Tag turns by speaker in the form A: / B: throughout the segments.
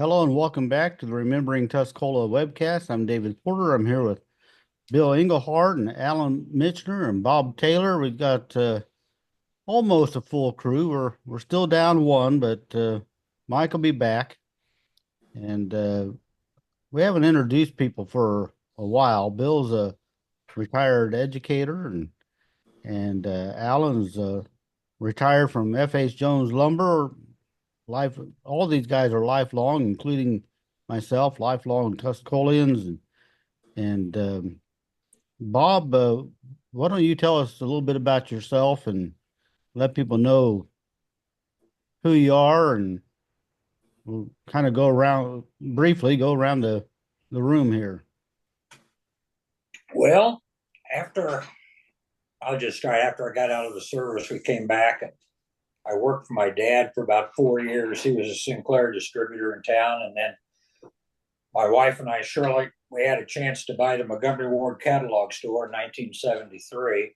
A: Hello and welcome back to the Remembering Tuscola webcast. I'm David Porter. I'm here with Bill Englehardt and Alan Michener and Bob Taylor. We've got almost a full crew. We're still down one, but Mike will be back. And we haven't introduced people for a while. Bill's a retired educator, and Alan's retired from F.H. Jones Lumber. Life, all these guys are lifelong, including myself, lifelong Tuscolians. And Bob, why don't you tell us a little bit about yourself and let people know who you are, and we'll kind of go around briefly, go around the room here.
B: Well, after I'll just start after I got out of the service, we came back and I worked for my dad for about 4 years. He was a Sinclair distributor in town. And then my wife and I, Shirley, we had a chance to buy the Montgomery Ward catalog store in 1973.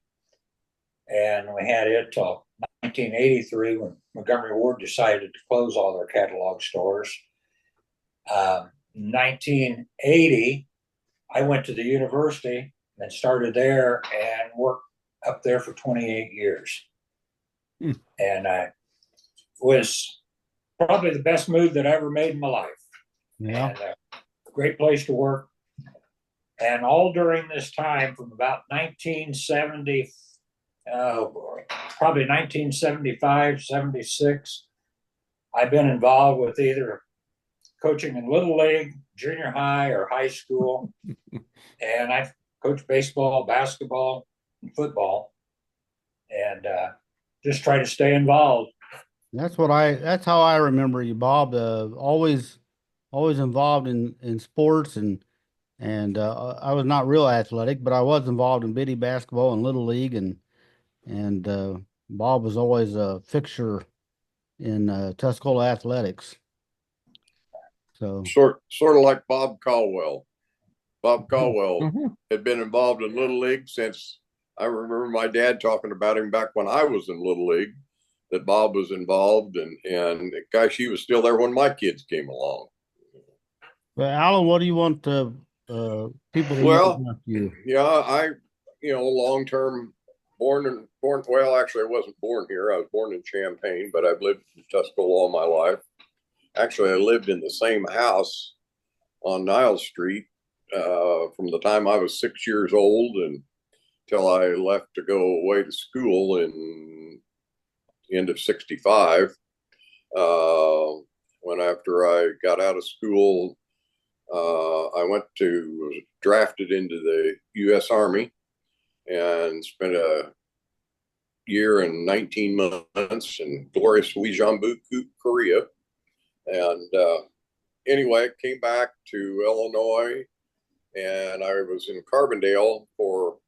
B: And we had it till 1983 when Montgomery Ward decided to close all their catalog stores. 1980, I went to the university and started there and worked up there for 28 years.
A: Hmm.
B: And I was probably the best move that I ever made in my life.
A: Yeah.
B: And a great place to work. And all during this time, from about 1970, probably 1975, 76, I've been involved with either coaching in Little League, junior high, or high school. And I've coached baseball, basketball, and football, and just try to stay involved.
A: That's how I remember you, Bob. Always involved in sports, and I was not real athletic, but I was involved in bitty basketball and little league, and Bob was always a fixture in Tuscola athletics. So
C: Sort of like Bob Caldwell. Bob Caldwell
A: Mhm.
C: had been involved in Little League since I remember my dad talking about him back when I was in Little League, that Bob was involved, and gosh, he was still there when my kids came along.
A: But Alan, what do you want people to know
C: Well,
A: about you?
C: yeah, long term born. Well, actually, I wasn't born here. I was born in Champaign, but I've lived in Tuscola all my life. Actually, I lived in the same house on Niles Street from the time I was 6 years old until I left to go away to school in the end of '65. When after I got out of school, I was drafted into the U.S. Army and spent a year and 19 months in glorious Uijeongbu, Korea. And anyway, came back to Illinois, and I was in Carbondale for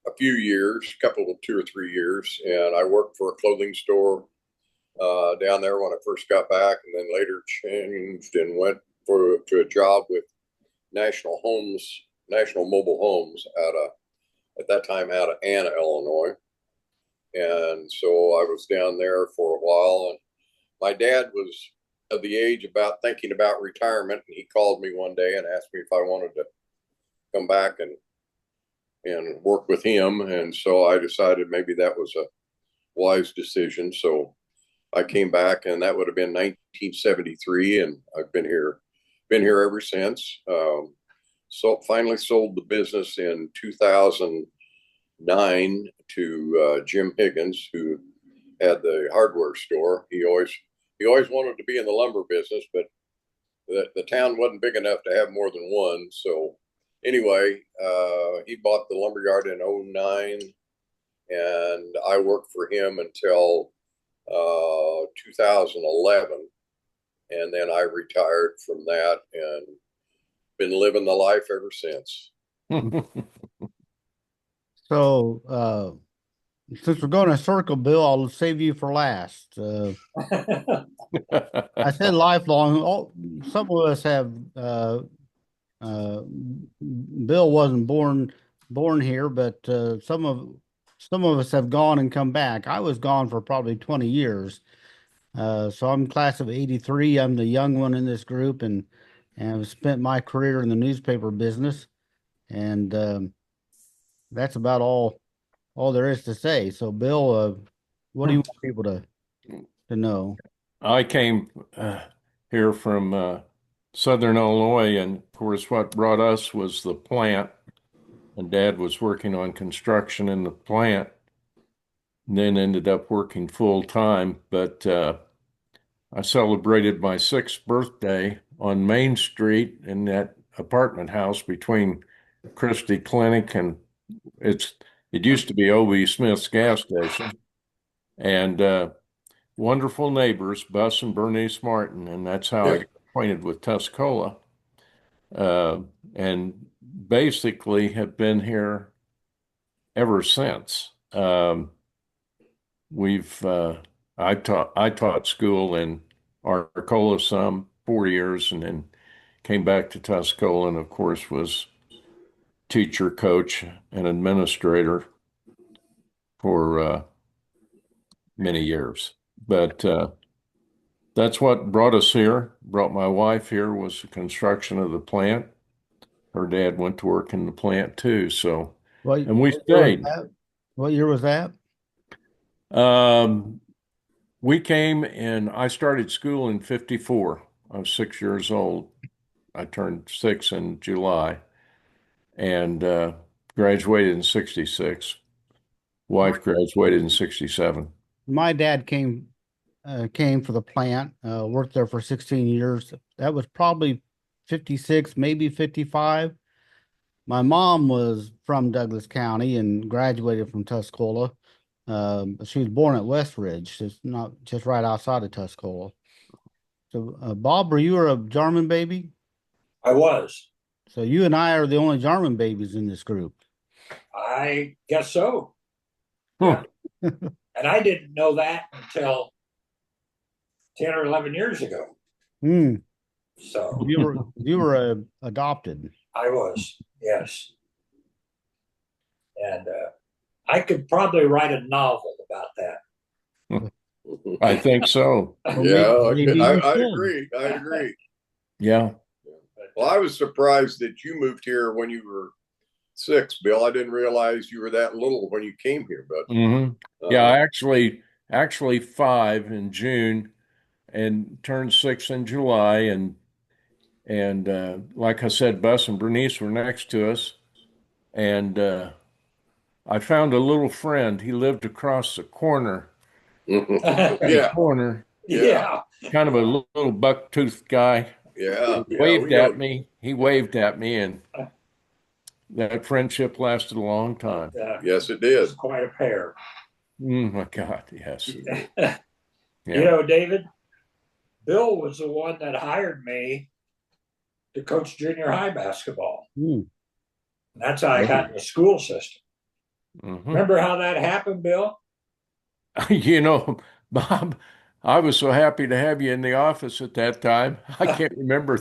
C: a few years, couple of 2 or 3 years, and I worked for a clothing store down there when I first got back, and then later changed and went to a job with National Mobile Homes at that time out of Anna, Illinois. And so I was down there for a while, and my dad was of the age about thinking about retirement, and he called me one day and asked me if I wanted to come back and work with him. And so I decided maybe that was a wise decision. So I came back, and that would have been 1973, and I've been here ever since. So finally sold the business in 2009 to Jim Higgins, who had the hardware store. He always wanted to be in the lumber business, but the town wasn't big enough to have more than one. So anyway, he bought the lumberyard in '09, and I worked for him until 2011, and then I retired from that and been living the life ever since.
A: So, since we're going to circle, Bill, I'll save you for last. I said lifelong. Some of us have. Bill wasn't born here, but some of us have gone and come back. I was gone for probably 20 years, So I'm class of 83. I'm the young one in this group and I've spent my career in the newspaper business. And that's about all there is to say. So Bill, what do you want people to know?
D: I came here from Southern Illinois, and of course, what brought us was the plant. And Dad was working on construction in the plant, and then ended up working full time. But I celebrated my 6th birthday on Main Street in that apartment house between Christie Clinic and it used to be O.B. Smith's gas station, and wonderful neighbors, Bus and Bernice Martin, and that's how I got acquainted with Tuscola, uh, and basically have been here ever since. We've I taught school in Arcola some 4 years, and then came back to Tuscola, and of course was teacher, coach, and administrator for many years. But that's what brought us here. Brought my wife here was the construction of the plant. Her dad went to work in the plant too. So, and we
A: What year was
D: stayed.
A: that? What year was that?
D: Um, we came and I started school in 54. I was 6 years old. I turned 6 in July and graduated in 66. Wife graduated in 67.
A: My dad came for the plant, worked there for 16 years. That was probably 56, maybe 55. My mom was from Douglas County and graduated from Tuscola. She was born at Westridge, it's not just right outside of Tuscola. So, Bob, were you a Jarman baby?
B: I was.
A: So you and I are the only Jarman babies in this group.
B: I guess so.
D: Huh.
B: Yeah. And I didn't know that until 10 or 11 years ago.
A: Hmm.
B: So
A: You were adopted.
B: I was, yes. And I could probably write a novel about that.
D: I think so.
C: Yeah,
A: Maybe you
C: I
A: should.
C: agree. I agree.
D: Yeah.
C: Well, I was surprised that you moved here when you were 6, Bill. I didn't realize you were that little when you came here, but
D: hmm Yeah, actually 5 in June and turned 6 in July, and like I said, Bus and Bernice were next to us, and I found a little friend. He lived across the corner.
C: yeah,
D: Corner,
B: Yeah.
D: kind of a little buck-toothed guy.
C: yeah,
D: He
C: yeah.
D: waved
C: We
D: at
C: know.
D: me. He waved at me, and that friendship lasted a long time.
C: Yes, it
B: It
C: did.
B: was quite a pair.
D: Oh my God, yes.
B: You
D: Yeah.
B: know, David, Bill was the one that hired me to coach junior high basketball.
A: Hmm.
B: And that's how I got in the school system.
D: Mhm.
B: Remember how that happened, Bill?
D: You know, Bob, I was so happy to have you in the office at that time. I can't remember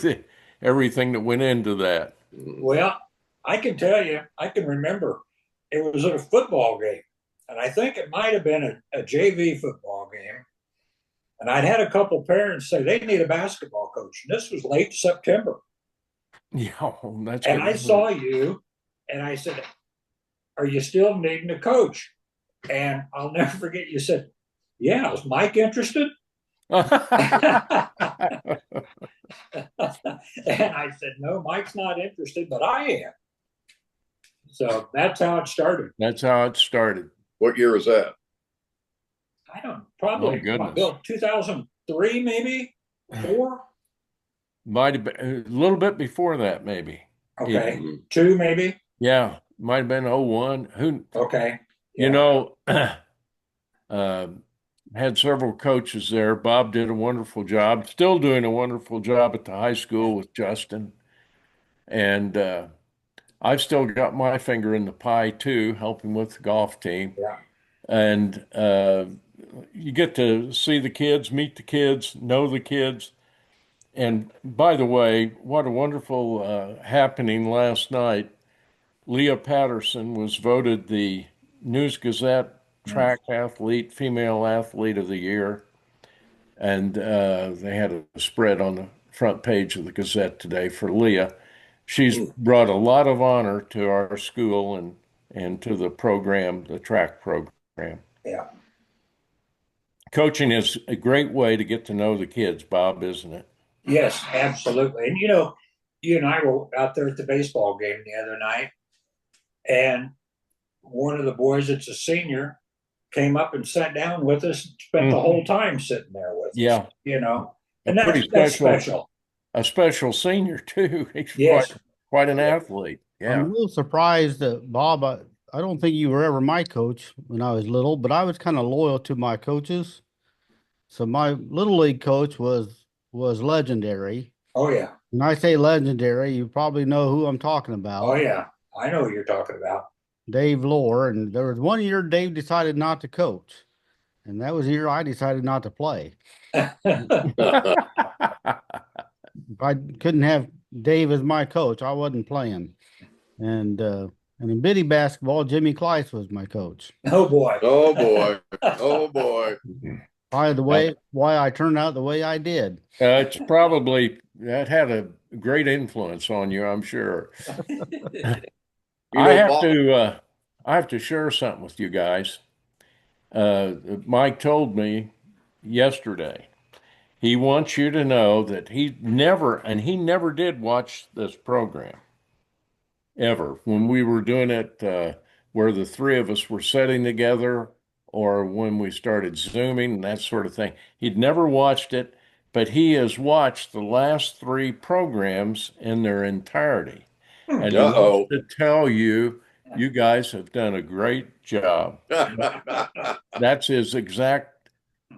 D: everything that went into that.
B: Well, I can tell you, I can remember it was at a football game. And I think it might have been a JV football game. And I'd had a couple parents say they need a basketball coach. And this was late September.
D: Yeah, that's
B: And
D: good.
B: I saw you and I said, are you still needing a coach? And I'll never forget, you said, yeah, is Mike interested? And I said, no, Mike's not interested, but I am. So that's how it started.
D: That's how it started.
C: What year was that?
B: I don't
D: Oh,
B: probably
D: goodness.
B: Bill 2003 maybe 4.
D: Might have been a little bit before that, maybe.
B: Okay,
C: Mm-hmm.
B: 2 maybe.
D: Yeah, might have been 01. Who,
B: Okay,
D: you know, had several coaches there. Bob did a wonderful job, still doing a wonderful job at the high school with Justin. And I've still got my finger in the pie too, helping with the golf team.
B: yeah,
D: And you get to see the kids, meet the kids, know the kids. And by the way, what a wonderful happening last night. Leah Patterson was voted the News Gazette track athlete, female athlete of the year. and they had a spread on the front page of the Gazette today for Leah. She's brought a lot of honor to our school and to the program, the track program.
B: Yeah.
D: Coaching is a great way to get to know the kids, Bob, isn't it?
B: Yes, absolutely. And you and I were out there at the baseball game the other night, and one of the boys that's a senior came up and sat down with us and spent the whole time sitting there with
D: Yeah.
B: us. And
D: A pretty
B: that's special.
D: A special senior too. He's
B: Yes.
D: quite an athlete. Yeah.
A: I'm a little surprised that Bob, I don't think you were ever my coach when I was little, but I was kind of loyal to my coaches. So my little league coach was legendary.
B: Oh yeah.
A: When I say legendary, you probably know who I'm talking about.
B: Oh yeah. I know who you're talking about.
A: Dave Lohr. And there was one year Dave decided not to coach. And that was the year I decided not to play. If I couldn't have Dave as my coach, I wasn't playing. And in biddy basketball, Jimmy Kleiss was my coach.
B: Oh boy.
C: Oh boy. Oh boy.
A: Probably the way why I turned out the way I did.
D: It's probably that had a great influence on you, I'm sure. I have to share something with you guys. Mike told me yesterday. He wants you to know that he never did watch this program ever when we were doing it where the three of us were sitting together or when we started Zooming and that sort of thing. He'd never watched it, but he has watched the last three programs in their entirety. And he wants to tell you, you guys have done a great job. That's his exact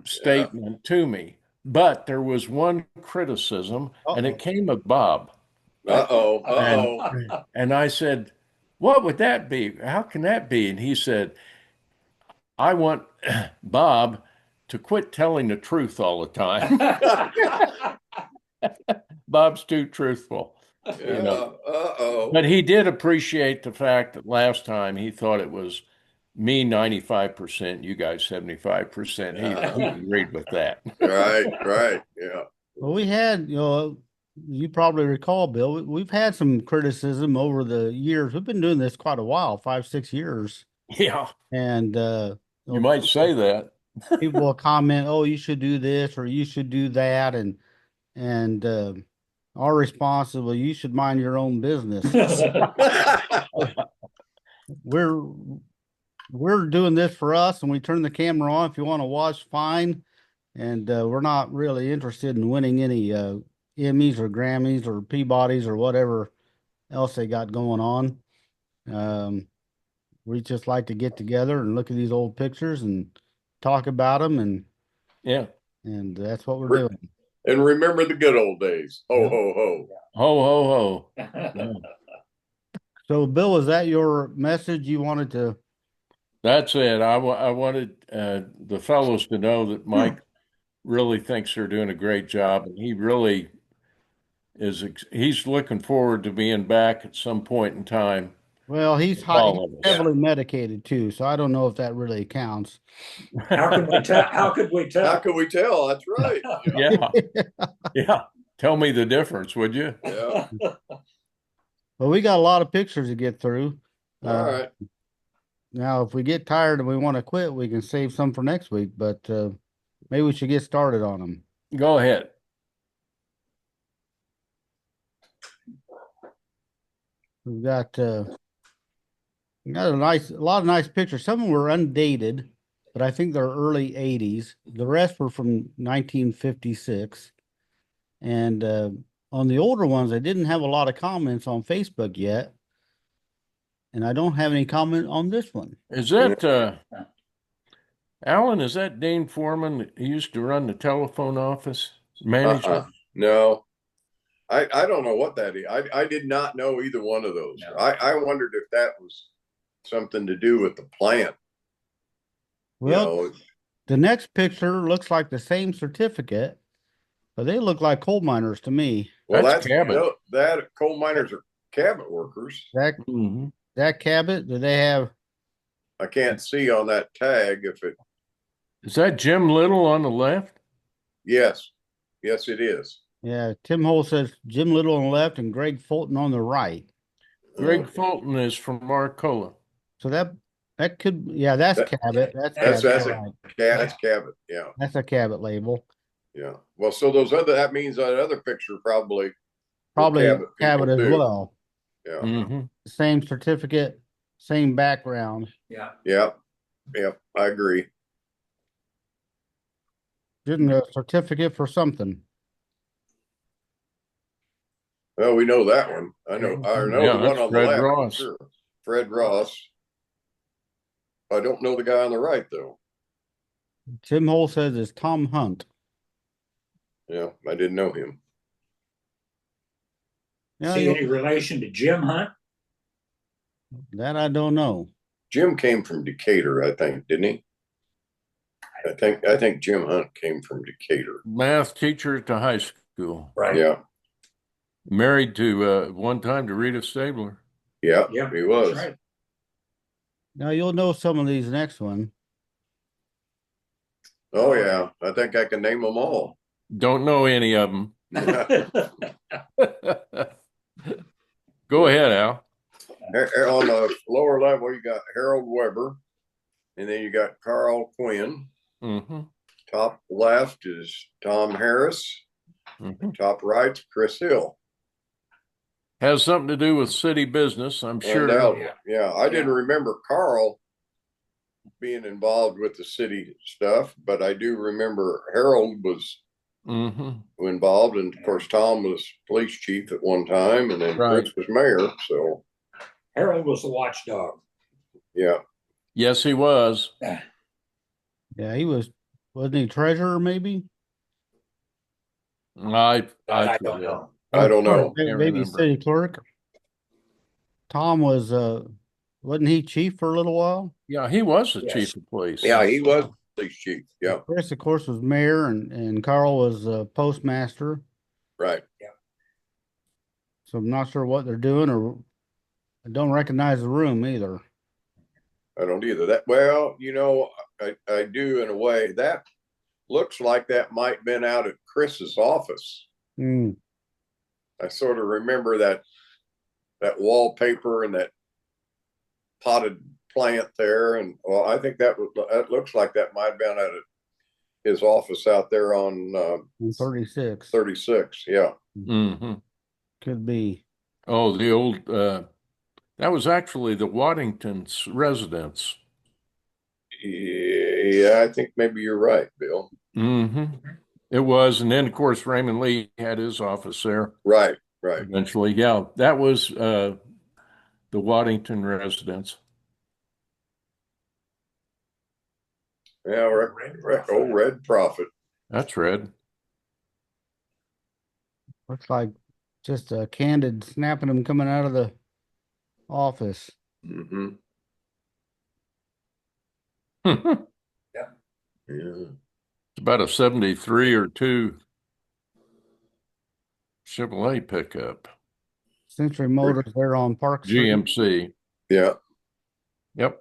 D: statement to me. But there was one criticism, and it came of Bob. And I said, what would that be? How can that be? And he said, I want Bob to quit telling the truth all the time. Bob's too truthful. But he did appreciate the fact that last time he thought it was me 95%, you guys 75%. He agreed with that.
C: Right. Yeah.
A: Well, we had, you probably recall, Bill, we've had some criticism over the years. We've been doing this quite a while, 5-6 years.
D: Yeah.
A: And
D: you might say that.
A: People will comment, oh, you should do this or you should do that. And our response is, well, you should mind your own business. We're doing this for us, and we turn the camera on. If you want to watch, fine. And we're not really interested in winning any Emmys or Grammys or Peabodys or whatever else they got going on. We just like to get together and look at these old pictures and talk about them, and that's what we're doing.
C: And remember the good old days. Ho, ho, ho.
D: Ho, ho, ho.
A: So, Bill, is that your message you wanted to?
D: That's it. I wanted the fellows to know that Mike really thinks they're doing a great job, and he really he's looking forward to being back at some point in time.
A: Well, he's heavily medicated too, so I don't know if that really counts.
B: How could we tell? How could we tell?
C: How could we tell? That's right.
D: Yeah. Tell me the difference, would you?
C: Yeah.
A: Well, we got a lot of pictures to get through.
C: All right.
A: Now, if we get tired and we want to quit, we can save some for next week, but maybe we should get started on them.
D: Go ahead.
A: We've got a lot of nice pictures. Some of them were undated, but I think they're early 80s. The rest were from 1956. And on the older ones, I didn't have a lot of comments on Facebook yet. And I don't have any comment on this one.
D: Is that Alan? Is that Dane Foreman? He used to run the telephone office manager.
C: No, I don't know what that is. I did not know either one of those. No. I wondered if that was something to do with the plant.
A: Well, the next picture looks like the same certificate, but they look like coal miners to me.
C: Well, that's Cabot. That coal miners are Cabot workers.
A: That Cabot, do they have?
C: I can't see on that tag if it.
D: Is that Jim Little on the left?
C: Yes. Yes, it is.
A: Yeah, Tim Hole says Jim Little on the left and Greg Fulton on the right.
D: Greg Fulton is from Marcola.
A: So that could, yeah, that's
C: That-
A: Cabot. That's
C: That's
A: Cabot.
C: a
A: Right.
C: that's Cabot. Yeah.
A: That's a Cabot label.
C: Yeah. Well, so that means that other picture probably were
A: Probably
C: Cabot
A: Cabot
C: people
A: as
C: too.
A: well.
C: Yeah.
D: Mm-hmm.
A: Same certificate, same background.
B: Yeah.
C: Yeah. Yeah. I agree.
A: Getting a certificate for something.
C: Well, we know that one. I know
D: Yeah,
C: the one
D: that's
C: on the
D: Fred
C: left. for
D: Ross.
C: Sure. Fred Ross. I don't know the guy on the right though.
A: Tim Hole says it's Tom Hunt.
C: Yeah, I didn't know him.
A: Yeah,
B: See any relation to Jim Hunt?
A: that I don't know.
C: Jim came from Decatur, I think, didn't he? I think Jim Hunt came from Decatur.
D: Math teacher at the high school.
B: Right.
C: Yeah.
D: Married to one time to Rita Stabler.
C: Yeah.
B: Yeah,
C: He was.
B: that's right.
A: Now you'll know some of these next one.
C: Oh yeah. I think I can name them all.
D: Don't know any of them. Go ahead, Al.
C: On the lower level, you got Harold Weber, and then you got Carl Quinn.
D: Mm-hmm.
C: Top left is Tom Harris.
D: Mm-hmm.
C: Top right's Chris Hill.
D: Has something to do with city business, I'm sure.
C: Undoubtedly. Yeah, I didn't remember Carl being involved with the city stuff, but I do remember Harold was
D: Mm-hmm.
C: involved, and of course Tom was police chief at one time, and then
D: Right.
C: Chris was mayor. So
B: Harold was the watchdog.
C: yeah,
D: Yes, he was.
A: Yeah, wasn't he treasurer maybe?
D: I
B: I don't know.
C: I don't know.
A: Maybe,
D: Can't
A: maybe
D: remember.
A: city clerk. Tom was wasn't he chief for a little while?
D: Yeah, he was the
B: Yes.
D: chief of police.
C: Yeah, he was police chief. Yeah,
A: Chris, of course, was mayor, and Carl was postmaster.
C: right.
A: So I'm not sure what they're doing, or I don't recognize the room either.
C: I don't either. That well, I do in a way. That looks like that might have been out at Chris's office.
A: Mm.
C: I sort of remember that wallpaper and that potted plant there, and well, I think that looks like that might have been at his office out there on
A: 36.
C: 36. Yeah,
D: Mm-hmm.
A: Could be.
D: Oh, the old that was actually the Waddington's residence.
C: yeah. I think maybe you're right, Bill.
D: Mm-hmm. It was, and then of course Raymond Lee had his office there
C: Right.
D: eventually. Yeah, that was the Waddington residence.
C: Yeah, Red Prophet.
D: That's red.
A: Looks like just a candid snapping him coming out of the office.
C: Mm-hmm.
D: It's
C: Yeah.
D: about a 73 or 2 Chevrolet pickup.
A: Century Motors there on Park Street.
D: GMC.
C: Yeah.
D: Yep.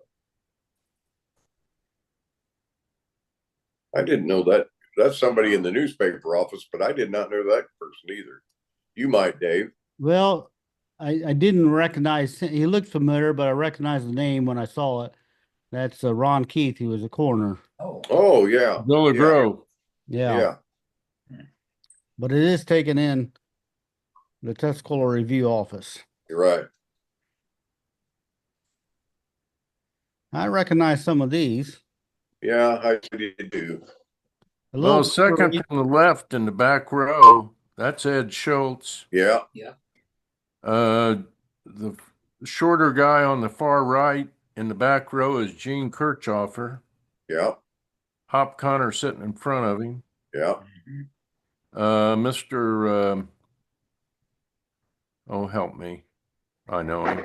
C: I didn't know that. That's somebody in the newspaper office, but I did not know that person either. You might, Dave.
A: Well, I didn't recognize, he looked familiar, but I recognized the name when I saw it. That's Ron Keith. He was a coroner.
C: Oh yeah.
D: Villa
C: Yeah.
D: Grove.
A: Yeah. But it is taken in the Tuscola Review office.
C: You're right.
A: I recognize some of these.
C: Yeah, I did do.
A: A
D: Well,
A: little
D: second from the left in the back row, that's Ed Schultz.
C: Yeah.
D: The shorter guy on the far right in the back row is Gene Kirchhoffer.
C: Yeah.
D: Hop Connor sitting in front of him.
C: Yeah.
D: Mr. Oh, help me. I know him.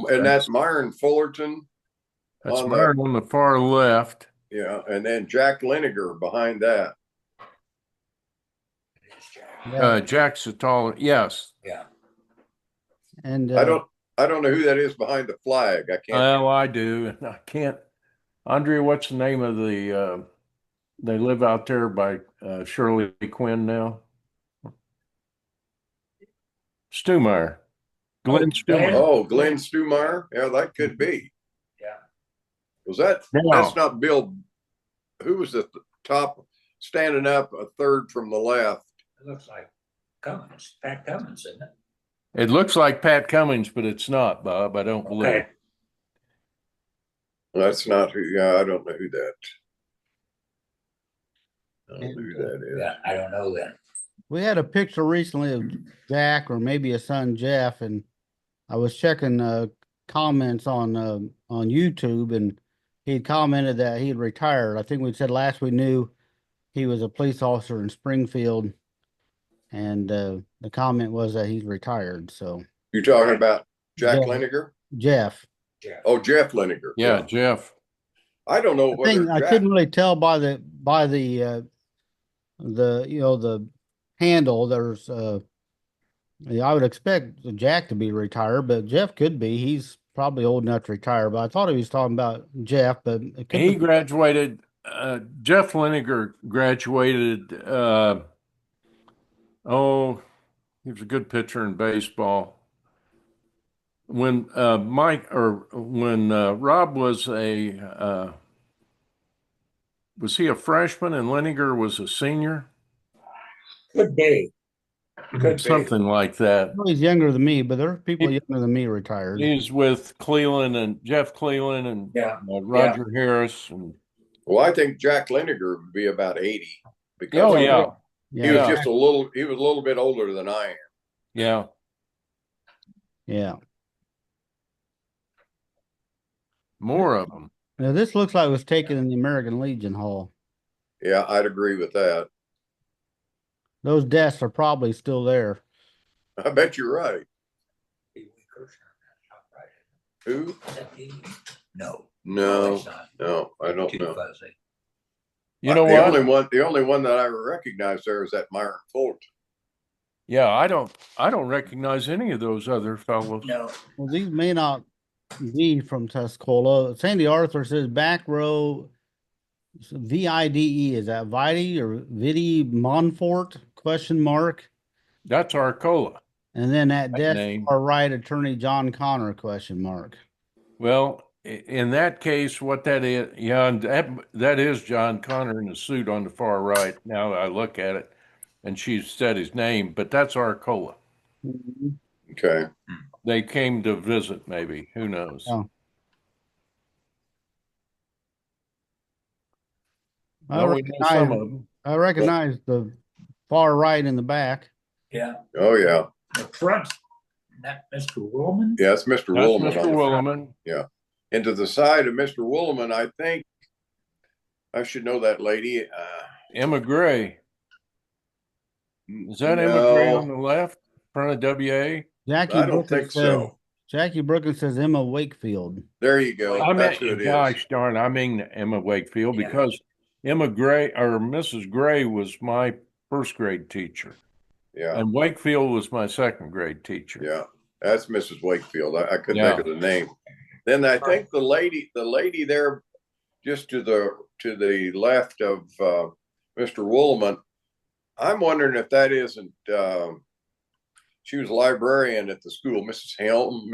C: And that's Myron Fullerton.
D: That's
C: on
D: Myron on the far left.
C: Yeah, and then Jack Liniger behind that.
D: Jack Satala. Yes.
B: Yeah.
A: And
C: I don't know who that is behind the flag. I can't.
D: Oh, I do. And I can't. Andrea, what's the name of the They live out there by Shirley Quinn now. Stumeyer. Glenn Stumeyer.
C: Oh, Glenn Stumeyer? Yeah, that could be.
B: Yeah.
C: Was that,
D: Now,
C: that's not Bill, who was at the top, standing up a third from the left?
B: It looks like Cummins, Pat Cummins, isn't it?
D: it looks like Pat Cummings, but it's not, Bob. I don't believe.
B: Okay.
C: That's not who, yeah, I don't know who that. I don't know who that is.
B: Yeah, I don't know then.
A: We had a picture recently of Jack or maybe a son Jeff, and I was checking comments on YouTube, and he commented that he had retired. I think we said last we knew he was a police officer in Springfield, and the comment was that he's retired. So
C: You talking about Jack
A: Jeff.
C: Liniger?
A: Jeff.
B: Jeff.
C: Oh, Jeff Liniger.
D: Yeah, Jeff.
C: I don't know whether
A: I
C: Jack,
A: couldn't really tell by the the handle. There's I would expect Jack to be retired, but Jeff could be. He's probably old enough to retire. But I thought he was talking about Jeff, but it could
D: He
A: be.
D: graduated. Jeff Liniger graduated. He was a good pitcher in baseball. When Rob was he a freshman and Liniger was a senior?
B: Could be. Could be.
D: Something like that.
A: Well, he's younger than me, but there are people younger than me retired.
D: He's with Cleveland and Jeff Cleveland and
B: Yeah.
D: Roger Harris. And
C: well, I think Jack Liniger would be about 80 because
D: oh
C: he
D: yeah,
C: was just a little bit older than I am.
D: yeah.
A: Yeah.
D: More of them.
A: Now this looks like it was taken in the American Legion Hall.
C: Yeah, I'd agree with that.
A: Those desks are probably still there.
C: I bet you're right. Who?
B: No.
C: No,
B: it's not.
C: no, I don't
B: Too
C: know.
B: fuzzy.
D: You know
C: the
D: what?
C: the only one that I recognize there is that Myron Fulton.
D: Yeah, I don't recognize any of those other fellows.
B: No.
A: Well, these may not be from Tuscola. Sandy Arthur says back row VIDE. Is that Vidi or Vidi Monfort? Question mark.
D: That's Arcola.
A: And then at
D: That
A: desk
D: name.
A: far right, Attorney John Connor? Question mark.
D: Well, in that case, what that is, yeah, and that is John Connor in the suit on the far right. Now that I look at it, and she said his name, but that's Arcola.
C: Okay.
D: They came to visit, maybe. Who knows?
A: Oh.
D: Well, we know some of them.
A: I recognize the far right in the back.
B: Yeah.
C: Oh yeah.
B: The front. That Mr. Woolman?
C: Yeah, it's Mr.
D: That's
C: Woolman.
D: Mr. Woolman.
C: Yeah. And to the side of Mr. Woolman, I think I should know that lady.
D: Emma Gray. Is that Emma
C: No.
D: Gray on the left, front of WA?
A: Jackie
C: I don't
A: Brookins
C: think
A: says,
C: so.
A: Jackie Brookins says Emma Wakefield.
C: There you go.
D: I
C: That's
D: mean,
C: who it is.
D: gosh darn, I mean Emma Wakefield
B: Yeah.
D: because Emma Gray or Mrs. Gray was my first grade teacher,
C: Yeah.
D: and Wakefield was my second grade teacher.
C: Yeah. That's Mrs. Wakefield. I couldn't
D: Yeah.
C: think of the name. Then I think the lady there just to the left of Mr. Woolman, I'm wondering if that isn't she was a librarian at the school, Miss Helm.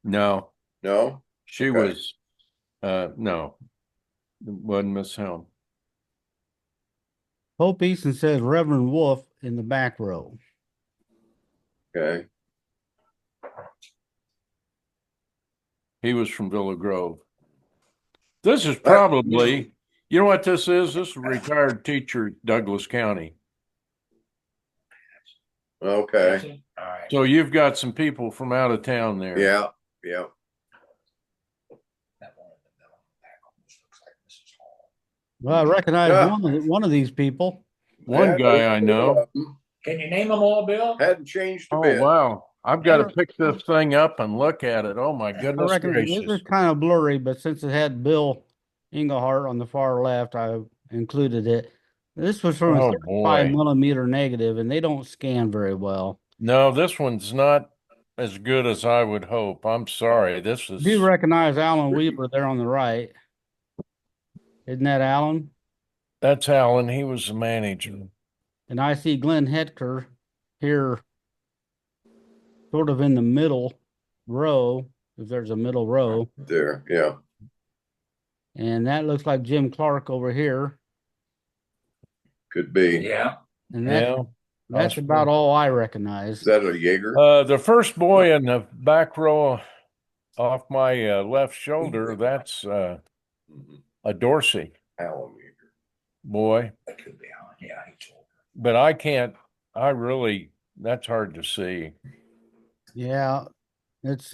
D: No,
C: No?
D: she
C: Okay.
D: was no, it wasn't Miss Helm.
A: Hope Easton says Reverend Wolf in the back row.
C: Okay.
D: He was from Villa Grove. This is probably, you know what this is? This is a retired teacher at Douglas County.
C: Okay.
B: All right.
D: So you've got some people from out of town there.
C: Yeah. Yeah.
B: That one in the middle back almost looks like Mrs. Hall.
A: Well, I recognize
C: Yeah.
A: one of these people.
D: One guy I know.
B: Can you name them all, Bill?
C: Hadn't changed a
D: Oh,
C: bit.
D: wow. I've got to pick this thing up and look at it. Oh, my
A: I
D: goodness
A: reckon it
D: gracious.
A: was kind of blurry, but since it had Bill Englehardt on the far left, I included it. This was from a
D: Oh,
A: 35
D: boy.
A: millimeter negative, and they don't scan very well.
D: No, this one's not as good as I would hope. I'm sorry. This is.
A: Do you recognize Alan Weaver there on the right? Isn't that Alan?
D: That's Alan. He was the manager.
A: And I see Glenn Hetker here sort of in the middle row, if there's a middle row.
C: There, yeah.
A: And that looks like Jim Clark over here.
C: Could be.
B: Yeah.
A: And
D: Yeah.
A: that's about all I recognize.
C: Is that a Jaeger?
D: The first boy in the back row off my left shoulder, that's a Dorsey
C: Alan Jaeger.
D: boy.
B: That could be Alan. Yeah, he told her.
D: But that's hard to see.
A: Yeah, it's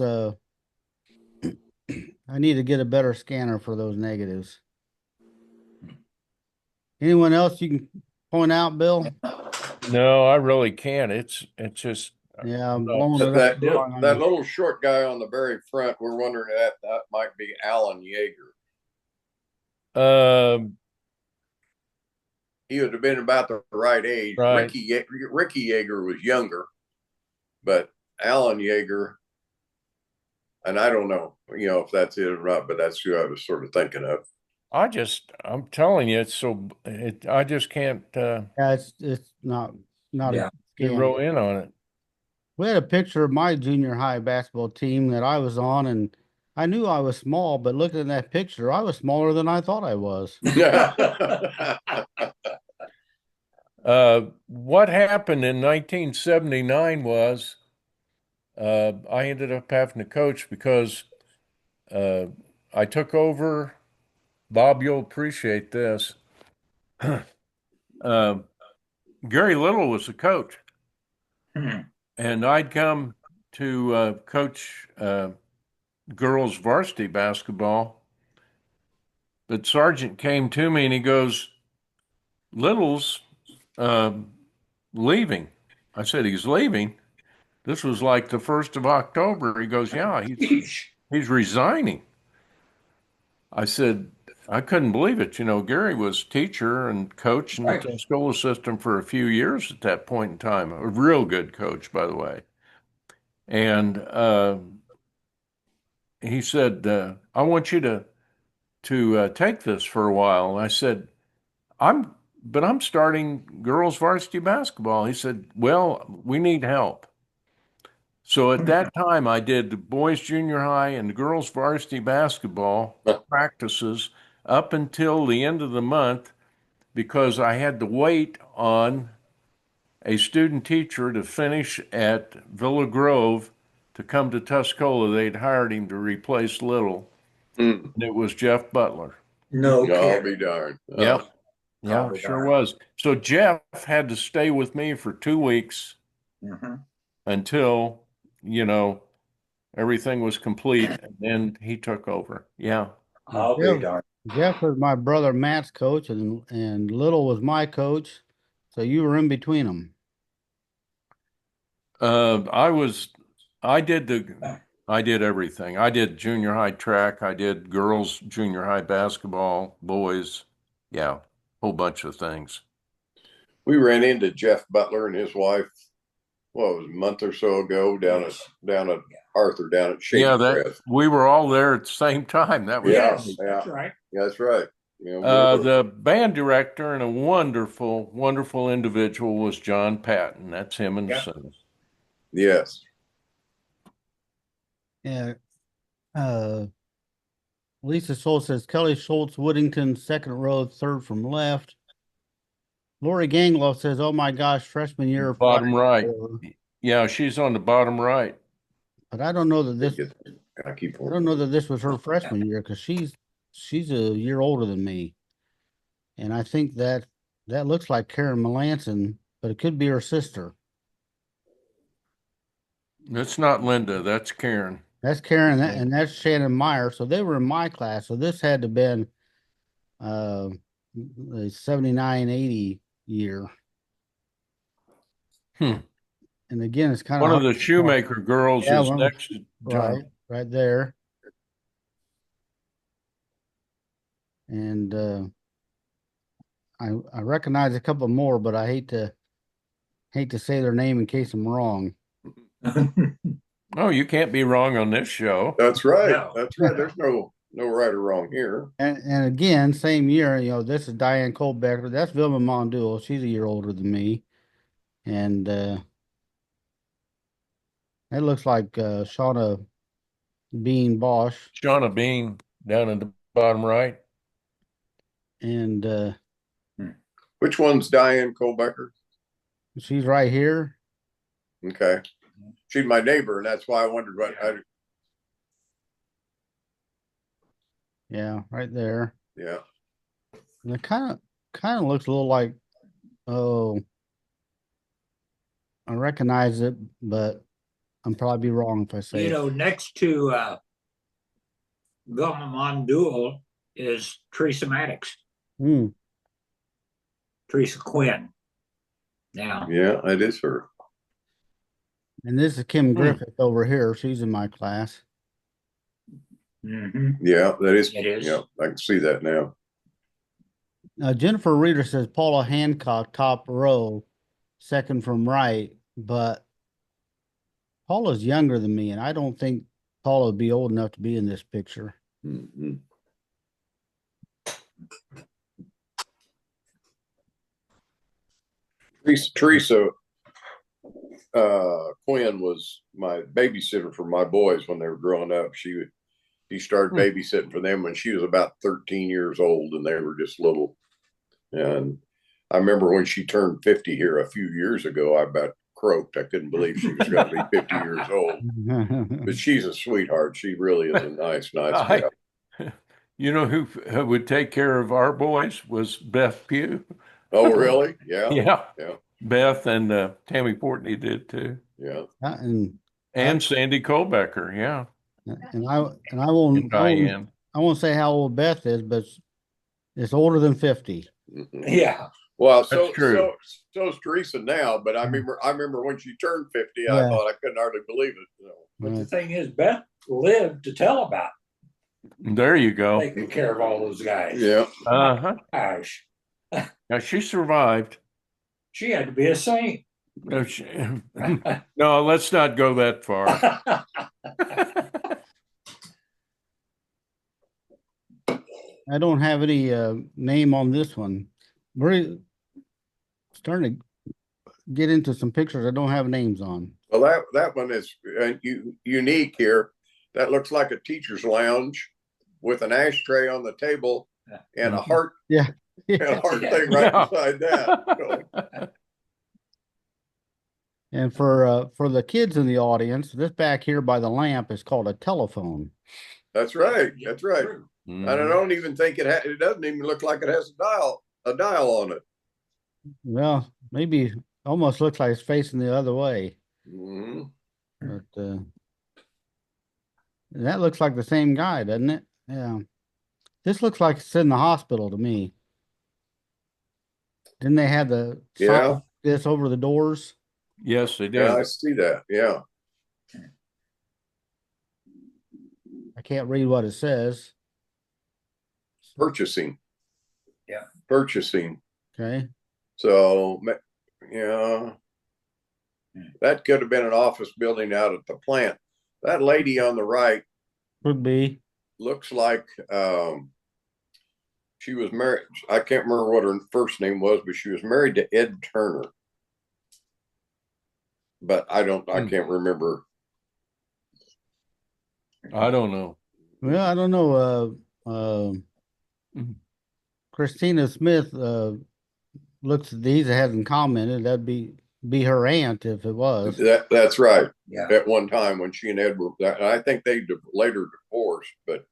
A: I need to get a better scanner for those negatives. Anyone else you can point out, Bill?
D: No, I really can't. It's just
A: Yeah, I'm
D: No,
A: blowing it
C: That,
A: up.
C: that little short guy on the very front, we're wondering if that might be Alan Jaeger. He would have been about the right age.
D: Right.
C: Ricky Jaeger was younger, but Alan Jaeger, and I don't know, if that's it or not, but that's who I was sort of thinking of.
D: I'm telling you, I just can't
A: Yeah, it's not
B: Yeah.
D: zero in on it.
A: We had a picture of my junior high basketball team that I was on, and I knew I was small, but looking at that picture, I was smaller than I thought I was.
D: What happened in 1979 was I ended up having to coach because I took over. Bob, you'll appreciate this. Gary Little was the coach, and I'd come to coach girls varsity basketball. But Sergeant came to me and he goes, Little's leaving. I said, he's leaving. This was like the 1st of October. He goes, yeah, he's resigning. I said, I couldn't believe it. Gary was teacher and coach in the Tuscola system for a few years at that point in time. A real good coach, by the way. And he said, I want you to take this for a while. And I said, I'm starting girls varsity basketball. He said, well, we need help. So at that time, I did boys junior high and girls varsity basketball practices up until the end of the month because I had to wait on a student teacher to finish at Villa Grove to come to Tuscola. They'd hired him to replace Little. And it was Jeff Butler.
B: No,
C: I'll be darned.
D: Yep. Yeah, sure was. So Jeff had to stay with me for 2 weeks until, everything was complete, and then he took over. Yeah.
B: I'll be darned.
A: Jeff was my brother Matt's coach, and Little was my coach. So you were in between them.
D: I did everything. I did junior high track. I did girls junior high basketball, boys. Yeah, whole bunch of things.
C: We ran into Jeff Butler and his wife, what was it, a month or so ago down at Arthur, down at Shady Crest.
D: We were all there at the same time. That was
B: that's right.
C: Yeah, that's right.
D: The band director and a wonderful, wonderful individual was John Patton. That's him and son.
C: Yes.
A: Yeah. Lisa Soul says Kelly Schultz, Woodington, second row, third from left. Lori Gangloff says, "Oh my gosh, freshman year,
D: bottom right." Yeah, she's on the bottom right.
A: But I don't know that this. I don't know that this was her freshman year because she's a year older than me, and I think that looks like Karen Melanson, but it could be her sister.
D: That's not Linda. That's Karen.
A: That's Karen, and that's Shannon Meyer. So they were in my class. So this had to have been the 79-80 year. And again, it's kind of
D: one of the Shoemaker girls is next to John.
A: Right there. And I recognize a couple more, but I hate to say their name in case I'm wrong.
D: Oh, you can't be wrong on this show.
C: That's right.
B: No.
C: That's right. There's no no right or wrong here.
A: And again, same year, this is Diane Colbecker. That's Vilma Mondul. She's a year older than me. And it looks like Shauna Bean Bosch.
D: Shauna Bean down in the bottom right.
A: And
C: Which one's Diane Colbecker?
A: she's right here.
C: Okay. She's my neighbor, and that's why I wondered what.
A: Yeah, right there.
C: Yeah.
A: And it kind of looks a little like, oh, I recognize it, but I'm probably wrong if I say
B: You
A: it.
B: know, next to Vilma Mondul is Teresa Maddox,
A: Hmm.
B: Teresa Quinn. Now,
C: Yeah, it is her.
A: And this is Kim Griffith over here. She's in my class.
B: mhm,
C: Yeah, that is.
B: it is.
C: Yeah, I can see that now.
A: Jennifer Reeder says Paula Hancock, top row, second from right, but Paula's younger than me, and I don't think Paula would be old enough to be in this picture.
C: Mhm. Teresa Quinn was my babysitter for my boys when they were growing up. She started babysitting for them when she was about 13 years old, and they were just little. And I remember when she turned 50 here a few years ago, I about croaked. I couldn't believe she was going to be 50 years old. But she's a sweetheart. She really is a nice gal.
D: You know who would take care of our boys was Beth Pugh.
C: Oh, really? Yeah.
D: Yeah.
C: Yeah.
D: Beth and Tammy Portney did too.
C: Yeah.
A: And
D: Sandy Colbecker, yeah.
A: and I
D: And Diane.
A: won't say how old Beth is, but it's older than 50.
C: Mhm.
B: Yeah.
C: Well,
D: That's true.
C: so's Teresa now, but I remember when she turned 50, I
A: Yeah.
C: thought I couldn't hardly believe it.
B: But the thing is, Beth lived to tell about
D: There you go.
B: taking care of all those guys.
C: Yeah.
D: Uh-huh.
B: Gosh,
D: Now she survived.
B: she had to be a saint.
D: No, no, let's not go that far.
A: I don't have any name on this one. We're starting to get into some pictures I don't have names on.
C: Well, that one is unique here. That looks like a teacher's lounge with an ashtray on the table and a heart.
A: Yeah.
C: And a heart thing right beside that. So,
A: And for the kids in the audience, this back here by the lamp is called a telephone.
C: that's right. That's right.
D: Mhm.
C: And I don't even think it doesn't even look like it has a dial on it.
A: Well, maybe almost looks like it's facing the other way.
C: Mm-hmm.
A: But that looks like the same guy, doesn't it? Yeah. This looks like it's in the hospital to me. Didn't they have the sign
C: Yeah.
A: like this over the doors?
D: Yes, they did.
C: Yeah, I see that. Yeah.
A: I can't read what it says.
C: Purchasing.
B: Yeah.
C: Purchasing.
A: Okay.
C: So, yeah, that could have been an office building out at the plant. That lady on the right
A: Could be.
C: looks like she was married. I can't remember what her first name was, but she was married to Ed Turner. But I can't remember.
D: I don't know.
A: Well, I don't know. Christina Smith looks at these. It hasn't commented. That'd be her aunt if it was.
C: That's right.
B: Yeah.
C: At one time when she and Ed were, I think they later divorced, but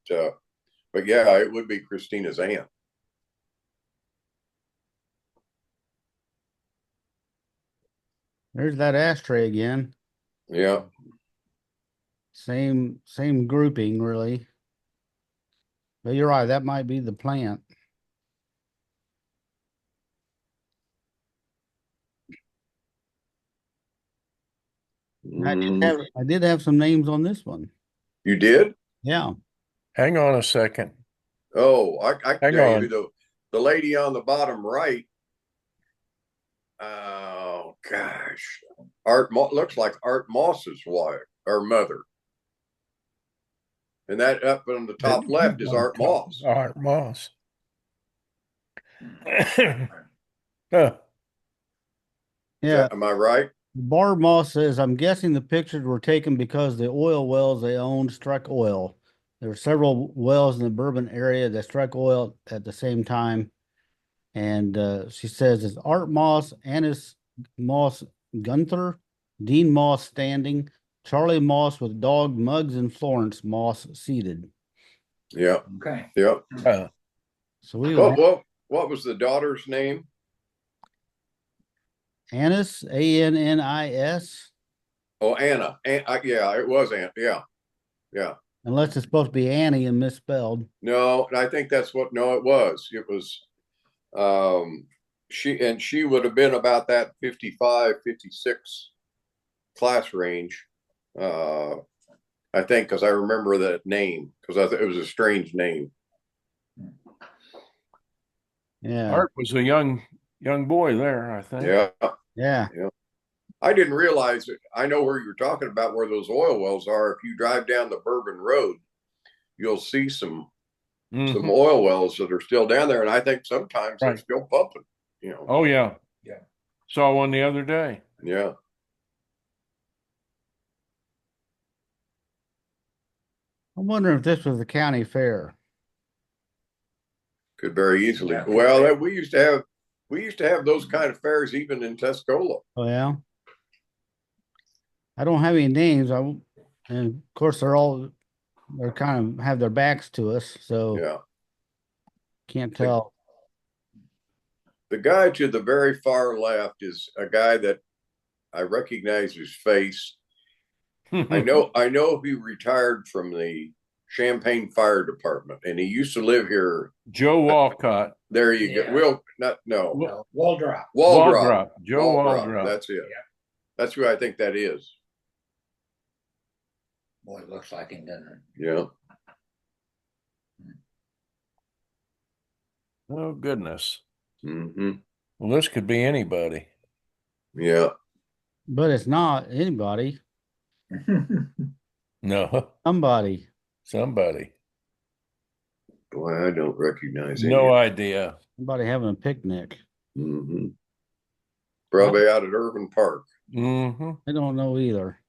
C: yeah, it would be Christina's aunt.
A: There's that ashtray again.
C: Yeah.
A: Same grouping, really. But you're right. That might be the plant. I did have some names on this one.
C: You did?
A: Yeah.
D: Hang on a second.
C: Oh, I can
D: Hang
C: tell
D: on.
C: you the lady on the bottom right. Oh gosh, looks like Art Moss's wife or mother. And that up on the top left is Art Moss.
D: Art Moss. Huh.
A: Yeah.
C: Am I right?
A: Barb Moss says, I'm guessing the pictures were taken because the oil wells they owned struck oil. There were several wells in the Bourbon area that struck oil at the same time. And she says, is Art Moss, Annis Moss Gunther, Dean Moss standing, Charlie Moss with dog Muggs, and Florence Moss seated.
C: Yeah.
B: Okay.
C: Yeah.
A: So we
C: What was the daughter's name?
A: Annis, Annis.
C: Oh, Anna. Yeah, it was Anna. Yeah. Yeah.
A: Unless it's supposed to be Annie and misspelled.
C: No, I think that's what, no, it was. It was, she would have been about that 55, 56 class range. I think, because I remember that name, because it was a strange name.
A: Yeah.
D: Art was a young boy there, I think.
C: Yeah.
A: Yeah.
C: Yeah. I didn't realize it. I know where you're talking about, where those oil wells are. If you drive down the Bourbon Road, you'll see some oil wells that are still down there, and I think sometimes they're still pumping. You know.
D: Oh yeah.
B: Yeah.
D: Saw one the other day.
C: Yeah.
A: I'm wondering if this was the county fair.
C: Could very easily.
B: Yeah.
C: Well, we used to have those kind of fairs even in Tuscola.
A: Oh yeah. I don't have any names. And of course they're kind of have their backs to us, so
C: Yeah.
A: can't tell.
C: The guy to the very far left is a guy that I recognize his face. I know he retired from the Champaign Fire Department, and he used to live here.
D: Joe Walcott.
C: There you go.
B: Waldrop.
C: Waldrop.
D: Joe Waldrop.
C: That's it.
B: Yeah.
C: That's who I think that is.
B: Boy, it looks like him, doesn't it?
C: Yeah.
D: Oh goodness.
C: Mm-hmm.
D: Well, this could be anybody.
C: Yeah.
A: But it's not anybody.
D: No.
A: Somebody.
C: Boy, I don't recognize him.
D: No idea.
A: Somebody having a picnic.
C: Mm-hmm. Probably out at Irvin Park.
D: Mm-hmm.
A: I don't know either.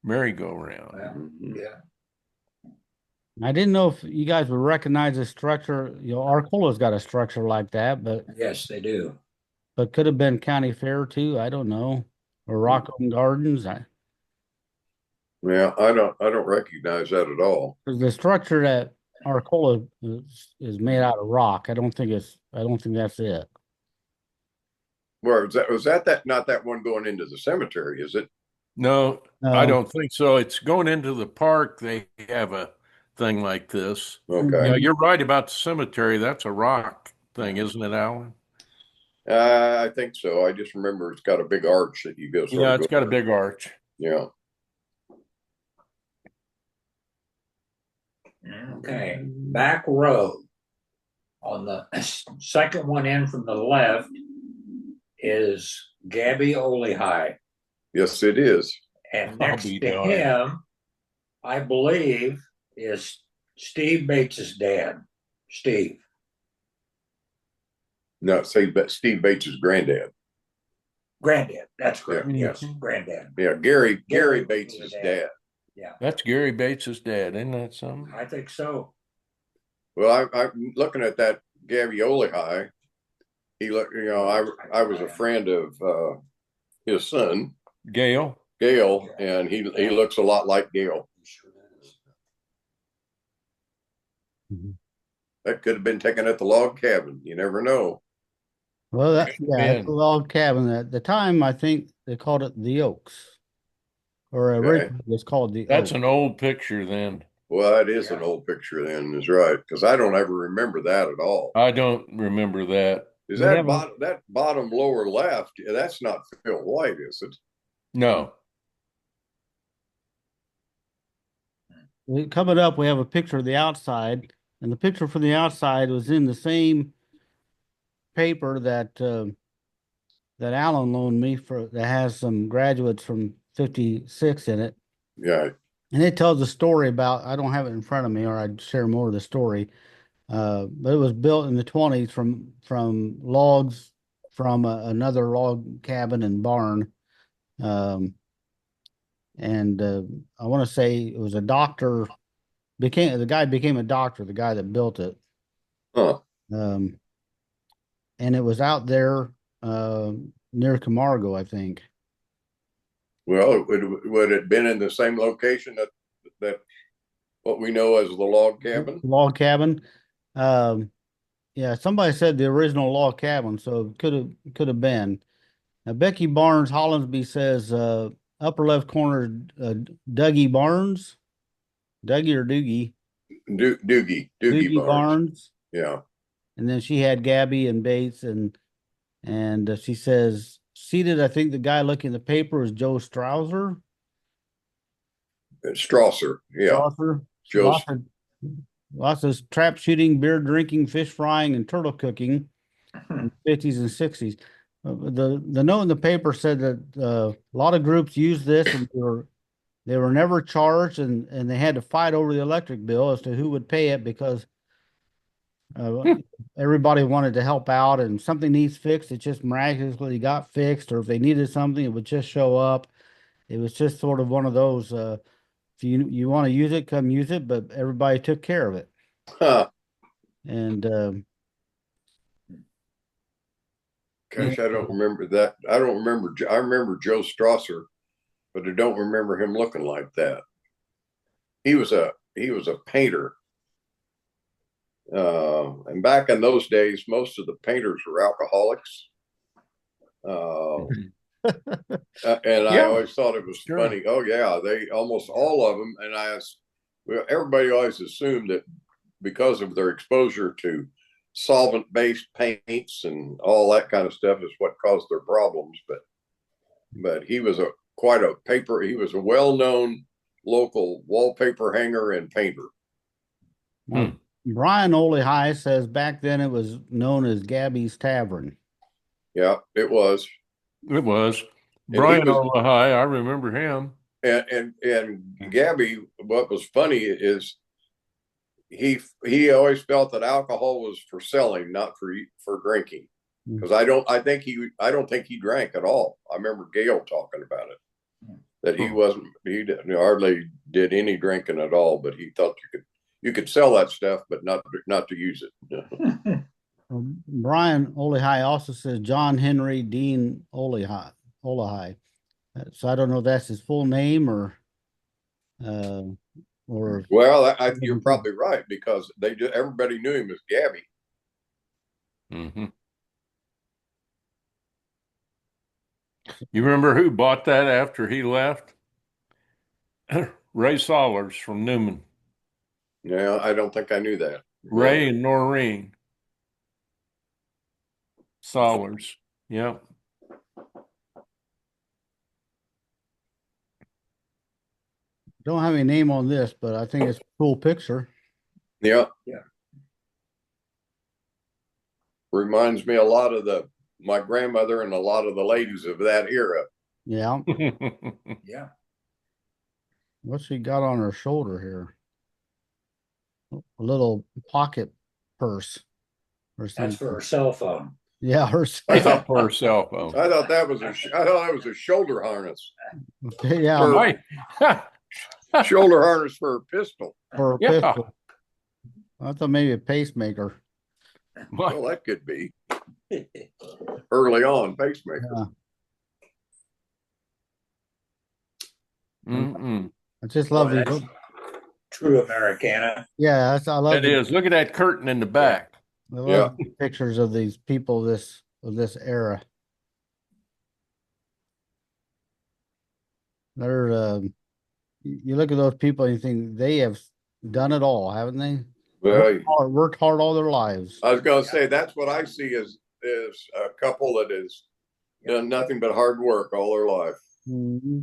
D: Merry-go-round.
C: Mm-hmm.
B: Yeah.
A: I didn't know if you guys would recognize the structure. Arcola's got a structure like that, but
B: Yes, they do.
A: could have been county fair too. I don't know. Or Rockland Gardens.
C: Yeah, I don't recognize that at all.
A: The structure that Arcola is made out of rock. I don't think that's it.
C: Where was that not that one going into the cemetery, is it?
D: No,
A: No.
D: I don't think so. It's going into the park. They have a thing like this.
C: Okay.
D: Yeah, you're right about the cemetery. That's a rock thing, isn't it, Alan?
C: I think so. I just remember it's got a big arch that you go.
D: Yeah, it's got a big arch.
C: Yeah.
B: Okay. Back row. On the second one in from the left is Gabby Olihai.
C: Yes, it is.
B: And next to him, I believe, is Steve Bates's dad. Steve.
C: No, Steve Bates' granddad.
B: Granddad. That's correct.
D: Yeah.
B: Yes, granddad.
C: Yeah, Gary Bates' dad.
B: Yeah.
D: That's Gary Bates' dad, isn't that something?
B: I think so.
C: Well, I'm looking at that Gabby Olihai. He looked, I was a friend of his son,
D: Gail,
C: and he looks a lot like Gail.
A: Mhm.
C: That could have been taken at the log cabin. You never know.
A: Well, that's a log cabin. At the time, I think they called it the Oaks, or originally it was called the
D: that's
A: Oaks.
D: an old picture then.
C: Well, that is an old picture then, is right, because I don't ever remember that at all.
D: I don't remember that.
C: Is that bottom lower left? That's not Phil White, is it?
D: No.
A: Coming up, we have a picture of the outside, and the picture from the outside was in the same paper that Alan loaned me that has some graduates from 56 in it.
C: Yeah.
A: And it tells a story about, I don't have it in front of me, or I'd share more of the story. But it was built in the 20s from logs from another log cabin and barn. Um, and I want to say it was a doctor, the guy became a doctor, the guy that built it.
C: Huh.
A: Um, and it was out there near Camargo, I think.
C: Well, would it been in the same location that what we know as the log cabin?
A: Log cabin. Um, yeah, somebody said the original log cabin, so it could have been. Now, Becky Barnes Hollinsby says upper left corner, Dougie Barnes, Dougie or Doogie,
C: Doogie Barnes.
A: Barnes,
C: Yeah.
A: and then she had Gabby and Bates, and she says seated. I think the guy looking at the paper was Joe Strouser.
C: Strasser. Yeah.
A: Strasser.
C: Joe.
A: Lots of trap shooting, beer drinking, fish frying, and turtle cooking in the 50s and 60s. The note in the paper said that a lot of groups used this and they were never charged, and they had to fight over the electric bill as to who would pay it because everybody wanted to help out, and something needs fixed, it just miraculously got fixed, or if they needed something, it would just show up. It was just sort of one of those, if you want to use it, come use it, but everybody took care of it.
C: Huh.
A: And
C: Gosh, I don't remember that. I remember Joe Strasser, but I don't remember him looking like that. He was a painter. And back in those days, most of the painters were alcoholics. And I always thought it was funny. Oh yeah, they almost all of them. And everybody always assumed that because of their exposure to solvent-based paints and all that kind of stuff is what caused their problems. But he was he was a well-known local wallpaper hanger and painter.
A: Brian Olihai says back then it was known as Gabby's Tavern.
C: Yeah, it was.
D: It was. Brian Olihai, I remember him.
C: And Gabby, what was funny is he always felt that alcohol was for selling, not for drinking. Because I don't think he drank at all. I remember Gail talking about it, that he hardly did any drinking at all, but he thought you could sell that stuff, but not to use it.
A: Brian Olihai also says John Henry Dean Olihai. So I don't know if that's his full name or
C: well, you're probably right, because everybody knew him as Gabby.
D: Mm-hmm. You remember who bought that after he left? Ray Sollers from Newman.
C: Yeah, I don't think I knew that.
D: Ray and Noreen Sollers. Yep.
A: Don't have any name on this, but I think it's a cool picture.
C: Yeah. Reminds me a lot of my grandmother and a lot of the ladies of that era.
A: Yeah.
B: Yeah.
A: What's she got on her shoulder here? A little pocket purse or something.
B: That's for her cell phone.
A: Yeah,
D: for her cell phone.
C: I thought that was a shoulder harness.
A: Yeah.
C: Shoulder harness for a pistol.
A: For a pistol. I thought maybe a pacemaker.
C: Well, that could be. Early on, pacemaker.
A: Yeah. I just love it.
B: True Americana.
A: Yeah, I love
D: it. It is. Look at that curtain in the back.
A: I love pictures of these people of this era. They're you look at those people and you think they have done it all, haven't they?
C: Well,
A: worked hard all their lives.
C: I was going to say that's what I see as a couple that has done nothing but hard work all their life.
A: Mm-hmm.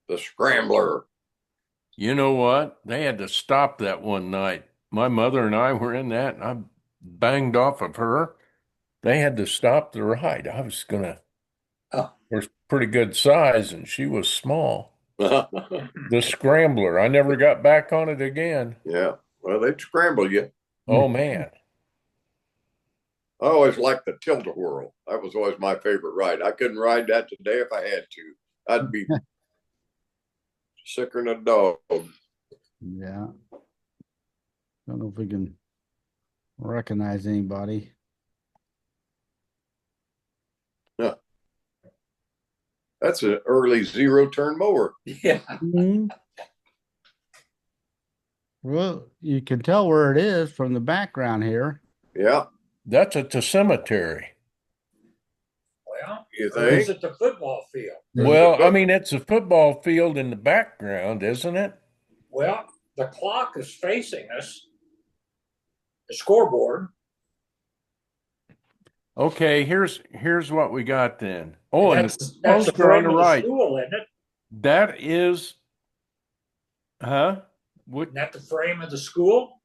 C: The Scrambler.
D: You know what? They had to stop that one night. My mother and I were in that, and I banged off of her. They had to stop the ride. I was going to
B: Oh,
D: was pretty good size, and she was small.
C: Yeah.
D: The scrambler, I never got back on it again.
C: Well, they'd scramble you.
D: Oh man.
C: I always liked the tilt-a-whirl. That was always my favorite ride. I couldn't ride that today if I had to. I'd be sicker than a dog.
A: Yeah. Don't know if we can recognize anybody.
C: That's an early zero-turn mower.
B: yeah.
A: Well, you can tell where it is from the background here.
C: Yeah,
D: That's at the cemetery.
B: Well,
C: you
B: or is
C: think?
B: it the football field?
D: Well, I mean, it's a football field in the background, isn't it?
B: Well, the clock is facing us, the scoreboard.
D: Okay, here's what we got then. Oh, and the
B: That's the
D: poster on
B: frame
D: the
B: of the
D: right.
B: school, isn't it?
D: That is, what
B: Isn't that the frame of the school?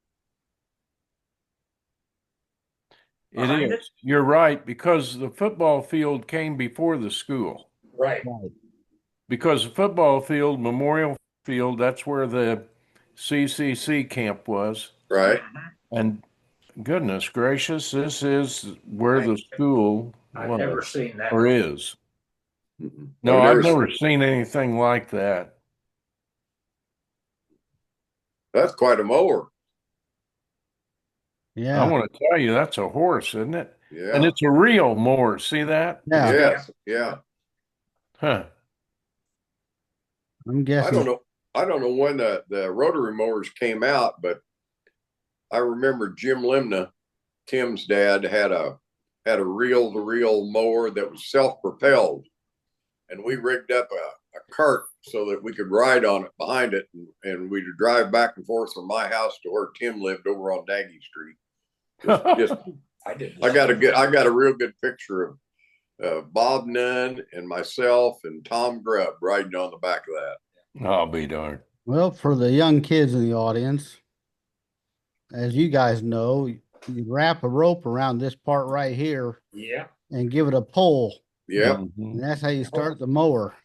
D: it
B: Behind
D: is.
B: it?
D: You're right, because the football field came before the school.
B: Right.
A: Right.
D: Because the football field, Memorial Field, that's where the CCC camp was.
C: Right.
D: And goodness gracious, this is where the school
B: I've
D: was
B: never seen that.
D: or is.
C: Mhm.
D: No,
C: I've
D: I've
C: never
D: never seen anything like that.
C: That's quite a mower.
D: I
A: Yeah.
D: want to tell you, that's a horse, isn't it? And
C: Yeah.
D: it's a real mower. See that?
A: Yeah.
C: Yes. Yeah.
D: Huh.
A: I'm
C: I
A: guessing.
C: don't know. I don't know when the rotary mowers came out, but I remember Jim Limna, Tim's dad, had a reel-to-reel mower that was self-propelled, and we rigged up a cart so that we could ride on it behind it, and we'd drive back and forth from my house to where Tim lived over on Daggy Street. Just
B: I didn't.
C: I got a real good picture of Bob Nunn and myself and Tom Grubb riding on the back of that.
D: I'll be darned.
A: Well, for the young kids in the audience, as you guys know, you wrap a rope around this part right here
B: Yeah.
A: and give it a pull.
C: Yep.
D: Mhm.
A: And that's how you start the mower.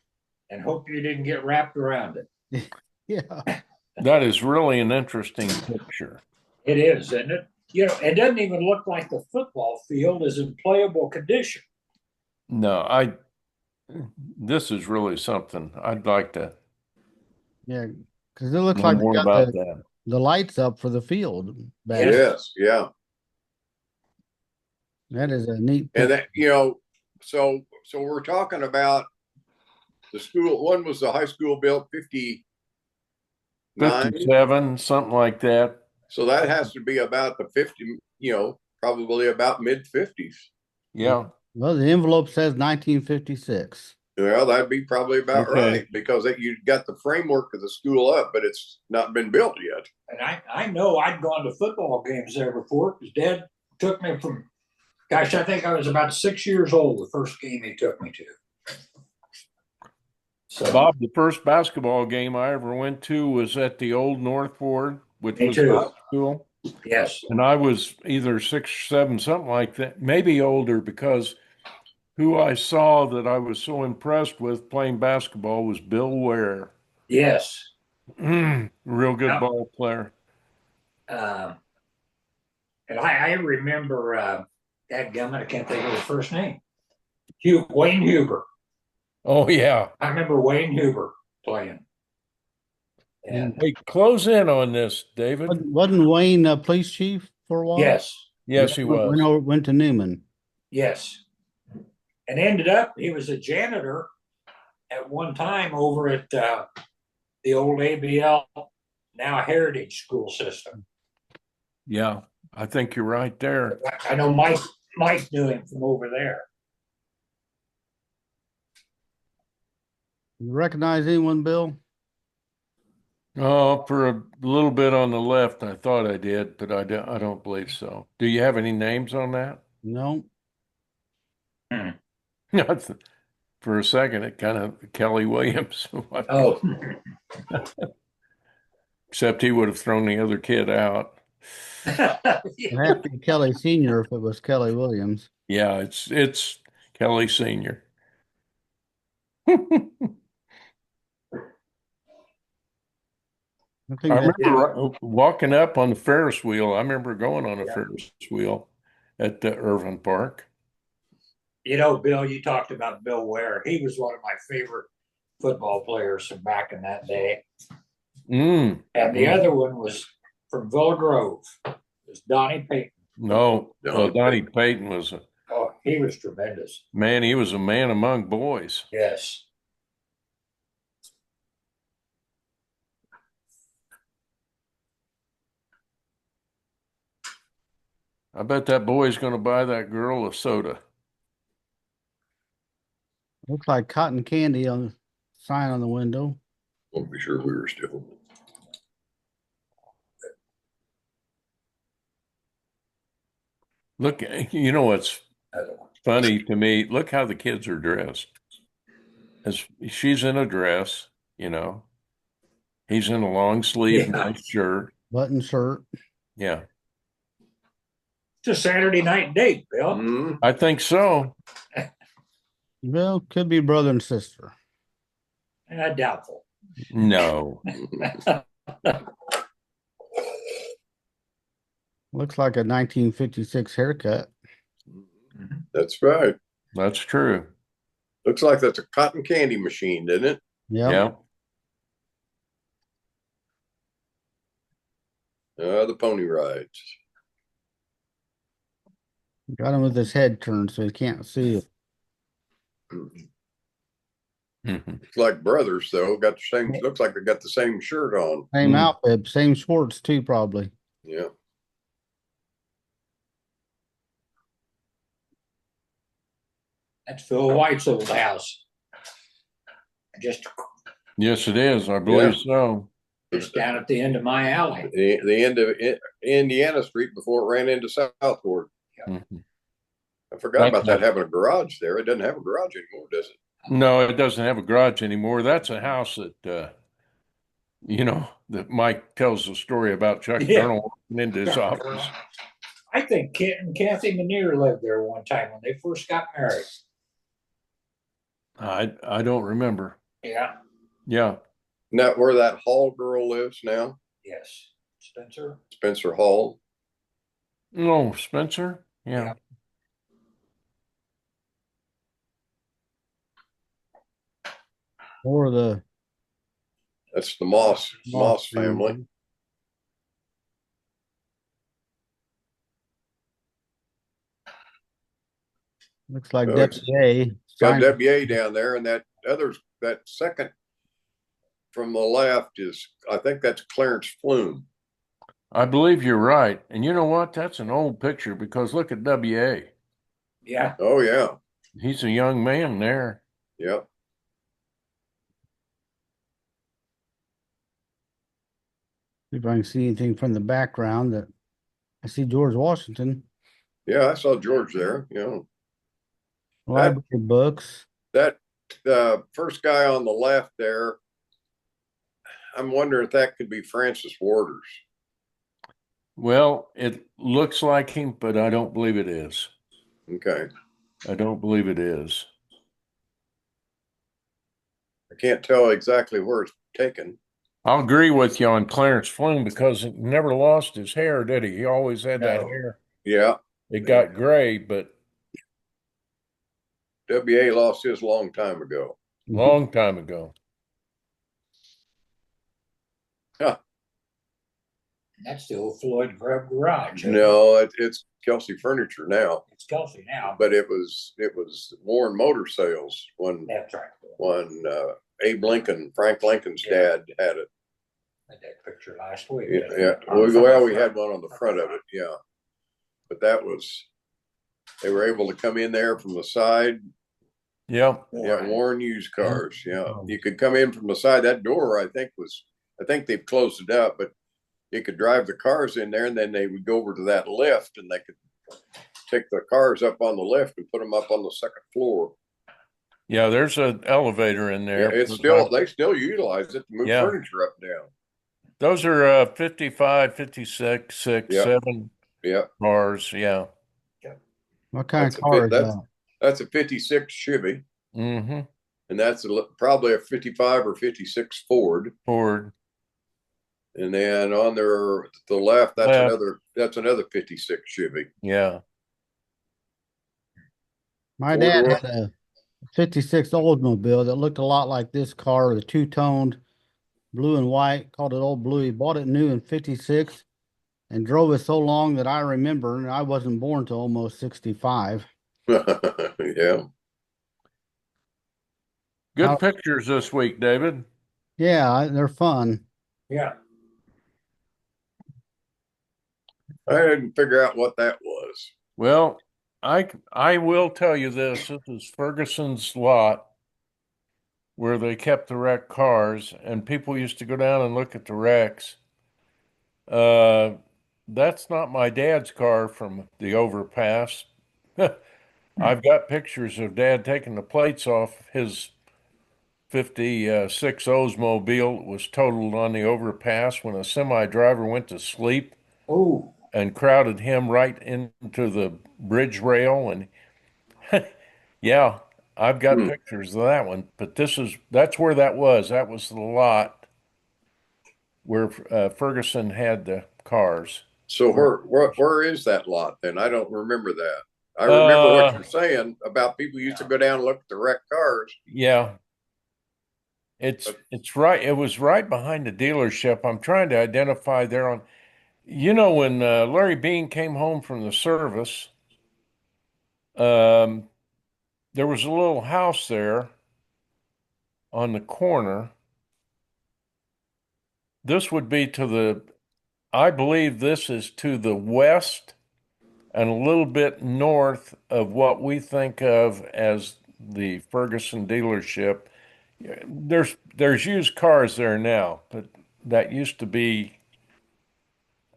B: And hope you didn't get wrapped around it.
A: Yeah.
D: That is really an interesting picture.
B: It is, isn't it? You know, it doesn't even look like the football field is in playable condition.
D: No, this is really something. I'd like to
A: Yeah. Because it looks
D: know
A: like they
D: more
A: got
D: about that.
A: the lights up for the field. Back.
C: Yes. Yeah.
A: That is a neat
C: And
A: picture.
C: that, so we're talking about the school. One was the high school built 59.
D: 57, something like that.
C: So that has to be about the 50, probably about mid 50s.
D: Yeah.
A: Well, the envelope says 1956.
C: Well, that'd be probably about
D: Okay.
C: right because you got the framework of the school up, but it's not been built yet.
B: And I know I'd gone to football games there before because Dad took me from, gosh, I think I was about 6 years old the first game he took me to. So,
D: Bob, the first basketball game I ever went to was at the old North Ward, which
B: Me
D: was
B: too.
D: high school.
B: yes.
D: And I was either 6 or 7, something like that, maybe older, because who I saw that I was so impressed with playing basketball was Bill Ware.
B: Yes.
D: Real good
B: Yeah.
D: ball player.
B: And I remember dadgummit, I can't think of his first name. Wayne Huber.
D: Oh, yeah.
B: I remember Wayne Huber playing. And
D: Hey, close in on this, David.
A: Wasn't Wayne a police chief for a while?
B: yes,
D: Yes, he was.
A: Went to Newman.
B: yes. And ended up, he was a janitor at one time over at the old ABL, now Heritage School System.
D: Yeah, I think you're right there.
B: I know Mike knew him from over there.
A: You recognize anyone, Bill?
D: Oh, for a little bit on the left, I thought I did, but I don't believe so. Do you have any names on that?
A: No.
D: For a second, it kind of Kelly Williams.
B: Oh,
D: Except he would have thrown the other kid out.
A: It'd have to be Kelly Sr. if it was Kelly Williams.
D: Yeah, it's Kelly Senior.
A: I
D: I
A: think that,
D: remember walking up on the Ferris wheel. I remember going on a Ferris wheel at the Irvine Park.
B: You know, Bill, you talked about Bill Ware. He was one of my favorite football players from back in that day.
D: Mm.
B: And the other one was from Villa Grove. It was Donnie Payton.
D: No,
C: Donnie
D: Donnie Payton was
B: Oh, he was tremendous.
D: man. He was a man among boys.
B: Yes.
D: I bet that boy's going to buy that girl a soda.
A: looks like cotton candy on the sign on the window.
C: Want to be sure we were still.
D: Look, you know what's funny to me? Look how the kids are dressed. As she's in a dress, you know, he's in a long sleeve,
B: Yeah.
D: nice shirt.
A: Button shirt.
D: Yeah,
B: It's a Saturday night date, Bill.
C: Mm,
D: I think so.
A: Well, could be brother and sister.
B: Doubtful.
D: No,
A: Looks like a 1956 haircut.
C: that's right.
D: that's true.
C: Looks like that's a cotton candy machine, doesn't it?
A: Yep.
D: Yeah.
C: The pony rides.
A: Got him with his head turned so he can't see it.
D: Mhm.
C: It's like brothers, though. Got the same. Looks like they got the same shirt on.
A: Same
D: Mm.
A: outfit, same shorts too, probably.
C: Yeah.
B: That's Phil White's old house. Just
D: Yes, it is. I believe so.
B: down at the end of my alley.
C: The end of Indiana Street before it ran into Southward.
D: Mhm.
C: I forgot about that having a garage there. It doesn't have a garage anymore, does it?
D: No, it doesn't have a garage anymore. That's a house that, you know, that Mike tells the story about Chuck
B: Yeah.
D: Journal walking into his office.
B: I think Kent and Kathy Michener lived there one time when they first got married.
D: I don't remember.
B: Yeah.
D: Yeah.
C: Not where that Hall girl lives now,
B: Yes. Spencer.
C: Spencer Hall.
D: No, Spencer. Yeah.
A: Or the
C: That's the Moss family.
A: Looks like
C: Oh, it's
A: WA.
C: got
A: Sign-
C: WA down there, and that second from the left is, I think that's Clarence Flume.
D: I believe you're right. And you know what? That's an old picture because look at WA.
B: Yeah.
C: Oh yeah,
D: He's a young man there.
C: yep.
A: See if I can see anything from the background that I see George Washington.
C: Yeah, I saw George there. You know,
A: Library books.
C: that first guy on the left there, I'm wondering if that could be Francis Waters.
D: Well, it looks like him, but I don't believe it is.
C: Okay.
D: I don't believe it is.
C: I can't tell exactly where it's taken.
D: I'll agree with you on Clarence Flume because he never lost his hair, did he? He always had that
B: No.
D: hair.
C: Yeah.
D: It got gray, but
C: WA lost his long time ago.
D: long time ago.
C: Huh.
B: That's the old Floyd Grubb garage.
C: No, it's Kelsey Furniture now,
B: It's Kelsey now.
C: but it was Warren Motor Sales when
B: That's right.
C: Abe Lincoln, Frank Lincoln's dad had it.
B: I had that picture last week.
C: Yeah. Well, we had one on the front of it. Yeah. But they were able to come in there from the side.
D: Yeah.
C: Yeah. Warren used cars. Yeah. You could come in from the side. That door, I think they've closed it up, but you could drive the cars in there and then they would go over to that lift and they could take the cars up on the lift and put them up on the second floor.
D: Yeah, there's an elevator in
C: Yeah,
D: there.
C: they still utilize it to move furniture up and down.
D: Those are 55, 56, 6,
C: Yeah.
D: 7
C: Yeah.
D: cars. Yeah.
A: What kind of car is that?
C: That's a 56 Chevy.
D: Mm-hmm.
C: and that's probably a 55 or 56 Ford.
D: Ford.
C: And then on the left, that's
D: Left.
C: another 56 Chevy.
D: Yeah.
A: My
C: Ford
A: dad
C: or-
A: had a 56 Oldsmobile that looked a lot like this car, the two-toned blue and white, called it Old Blue. He bought it new in 56 and drove it so long that I remember, and I wasn't born till almost 65.
C: Yeah.
D: Good
A: How-
D: pictures this week, David.
A: Yeah, they're fun.
B: Yeah.
C: I didn't figure out what that was.
D: Well, I will tell you this. This is Ferguson's lot where they kept the wrecked cars, and people used to go down and look at the wrecks. That's not my dad's car from the overpass. I've got pictures of Dad taking the plates off his 56 Oldsmobile. Was totaled on the overpass when a semi driver went to sleep
B: Oh,
D: and crowded him right into the bridge rail. And yeah, I've got
C: Hmm.
D: pictures of that one. But that's where that was. That was the lot where Ferguson had the cars.
C: So where is that lot then? I don't remember that. I remember what
D: Uh,
C: you're saying about people used to go down and look at the wrecked cars.
D: yeah, it's right. It was right behind the dealership. I'm trying to identify there on. When Larry Bean came home from the service, um, there was a little house there on the corner. This would be I believe this is to the west and a little bit north of what we think of as the Ferguson dealership. There's used cars there now, but that used to be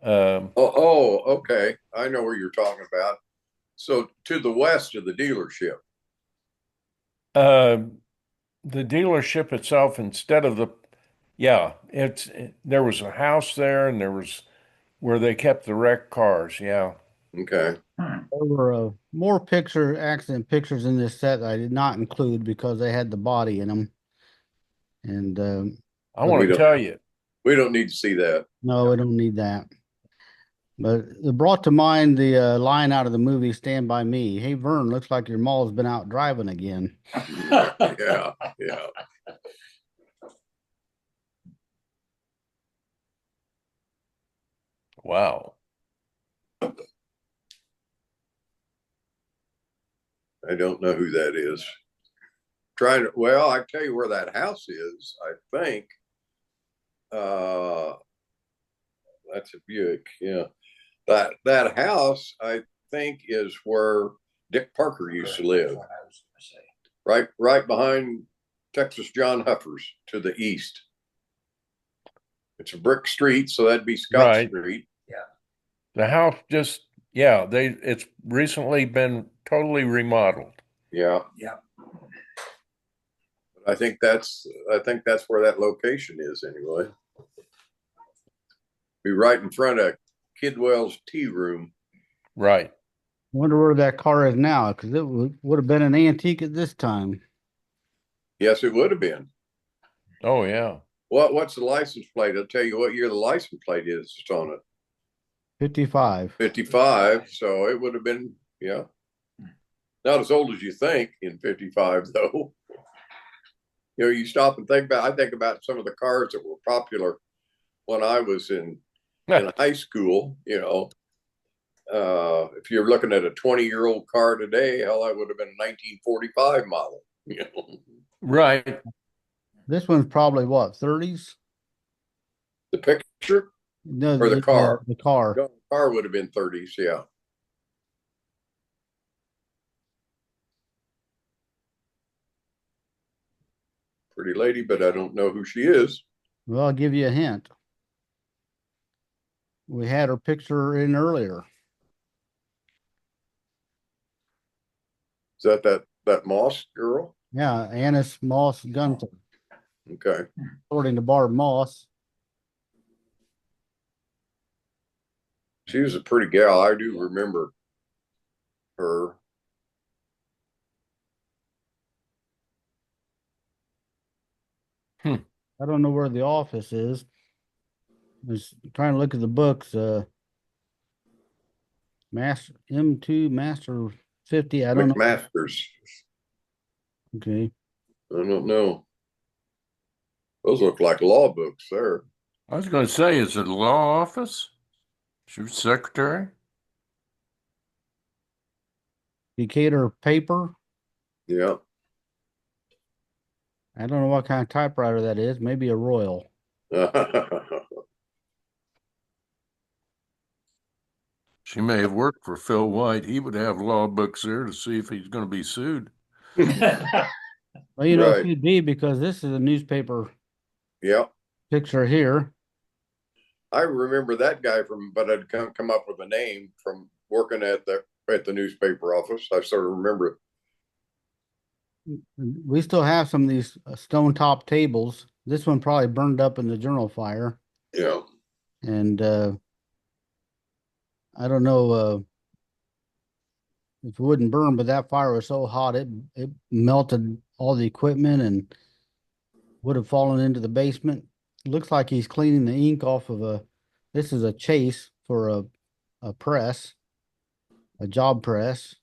C: Okay. I know where you're talking about. So to the west of the dealership.
D: uh, the dealership itself instead of there was a house there and there was where they kept the wrecked cars. Yeah.
C: Okay.
A: There were more accident pictures in this set that I did not include because they had the body in them. And
D: I
C: We
D: want to
C: don't
D: tell you.
C: we don't need to see that.
A: no, we don't need that. But it brought to mind the line out of the movie Stand By Me. Hey, Vern, looks like your mall's been out driving again.
C: Yeah. Yeah.
D: Wow.
C: I don't know who that is. I tell you where that house is, I think. That's a Buick. Yeah. That house, I think, is where Dick Parker used to live. Right behind Texas John Huffers to the east. It's a brick street, so that'd be Scott
D: Right.
C: Street.
D: The house it's recently been totally remodeled.
C: Yeah.
B: Yeah.
C: I think that's where that location is anyway. Be right in front of Kidwell's Tea Room.
D: Right.
A: Wonder where that car is now, because it would have been an antique at this time.
C: Yes, it would have been.
D: Oh yeah.
C: What's the license plate? I'll tell you what year the license plate is. It's on it.
A: 55.
C: 55. So it would have been, yeah. Not as old as you think in 55, though. You stop and I think about some of the cars that were popular when I was in high school, if you're looking at a 20-year-old car today, hell, that would have been a 1945 model.
D: Right.
A: This one's probably what, 30s?
C: The picture
A: No,
C: or the car?
A: The car.
C: The car would have been 30s, yeah. Pretty lady, but I don't know who she is.
A: Well, I'll give you a hint. We had her picture in earlier.
C: Is that Moss girl?
A: Yeah, Annis Moss Gunther,
C: Okay.
A: according to Barb Moss.
C: She was a pretty gal. I do remember her.
D: Hmm.
A: I don't know where the office is. I was trying to look at the books, Master M2, Master 50. I don't know.
C: McMaster's.
A: Okay.
C: I don't know. Those look like law books there.
D: I was going to say, is it a law office? Shoot secretary?
A: Decatur paper.
C: Yeah.
A: I don't know what kind of typewriter that is. Maybe a Royal.
D: She may have worked for Phil White. He would have law books there to see if he's going to be sued.
A: Well, you know, it
C: Right.
A: could be because this is a newspaper
C: Yeah.
A: picture here.
C: I remember that guy but I'd come up with a name from working at the newspaper office. I sort of remember it.
A: We still have some of these stone top tables. This one probably burned up in the journal fire.
C: Yeah.
A: And I don't know if it wouldn't burn, but that fire was so hot it melted all the equipment and would have fallen into the basement. Looks like he's cleaning the ink off of this is a chase for a press, a job press.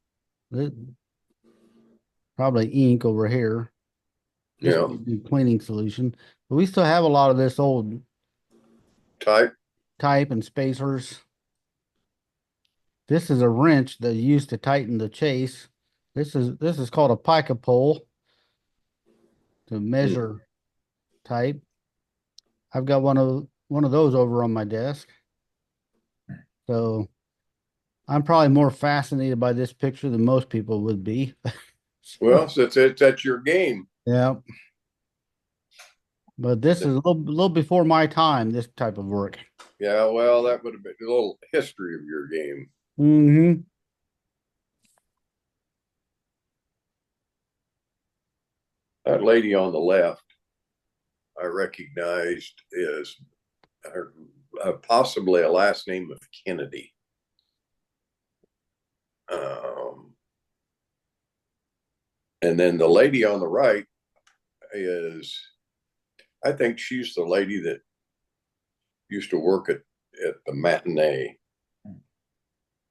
A: Probably ink over here. This
C: Yeah.
A: would be cleaning solution. But we still have a lot of this old
C: Type.
A: type and spacers. This is a wrench that you use to tighten the chase. This is called a pica pole to measure type. I've got one of those over on my desk. So I'm probably more fascinated by this picture than most people would be.
C: Well, that's your game.
A: Yeah. But this is a little before my time, this type of work.
C: Yeah, well, that would have been a little history of your game.
A: Mm-hmm.
C: That lady on the left, I recognized is possibly a last name of Kennedy. And then the lady on the right I think she's the lady that used to work at the matinee.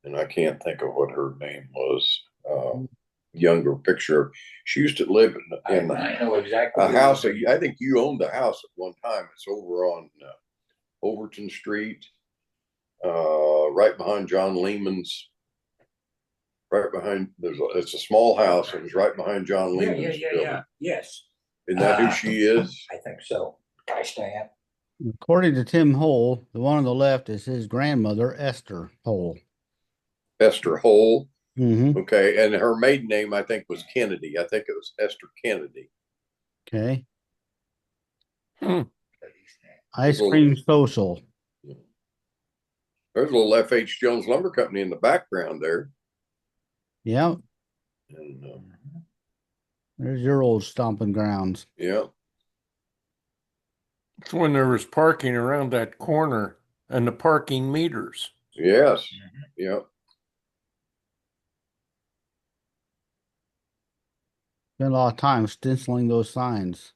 C: And I can't think of what her name was. Younger picture. She used to live in
B: I know exactly
C: a house. I think you owned the house at one time. It's over on Overton Street, right behind John Lehman's. Right behind, it's a small house. It was right behind John Lehman's building.
B: Yes.
C: Isn't that who she is?
B: I think so. Guy Stan.
A: According to Tim Hole, the one on the left is his grandmother, Esther Hole.
C: Esther Hole.
A: Mm-hmm.
C: Okay, and her maiden name I think was Kennedy. I think it was Esther Kennedy.
A: Okay.
D: Hmm.
A: Ice Cream Social.
C: There's a little F.H. Jones Lumber Company in the background there.
A: Yeah.
C: And,
A: There's your old stomping grounds.
C: yeah.
D: It's when there was parking around that corner and the parking meters.
C: Yes. Yeah.
A: Spent a lot of time stenciling those signs.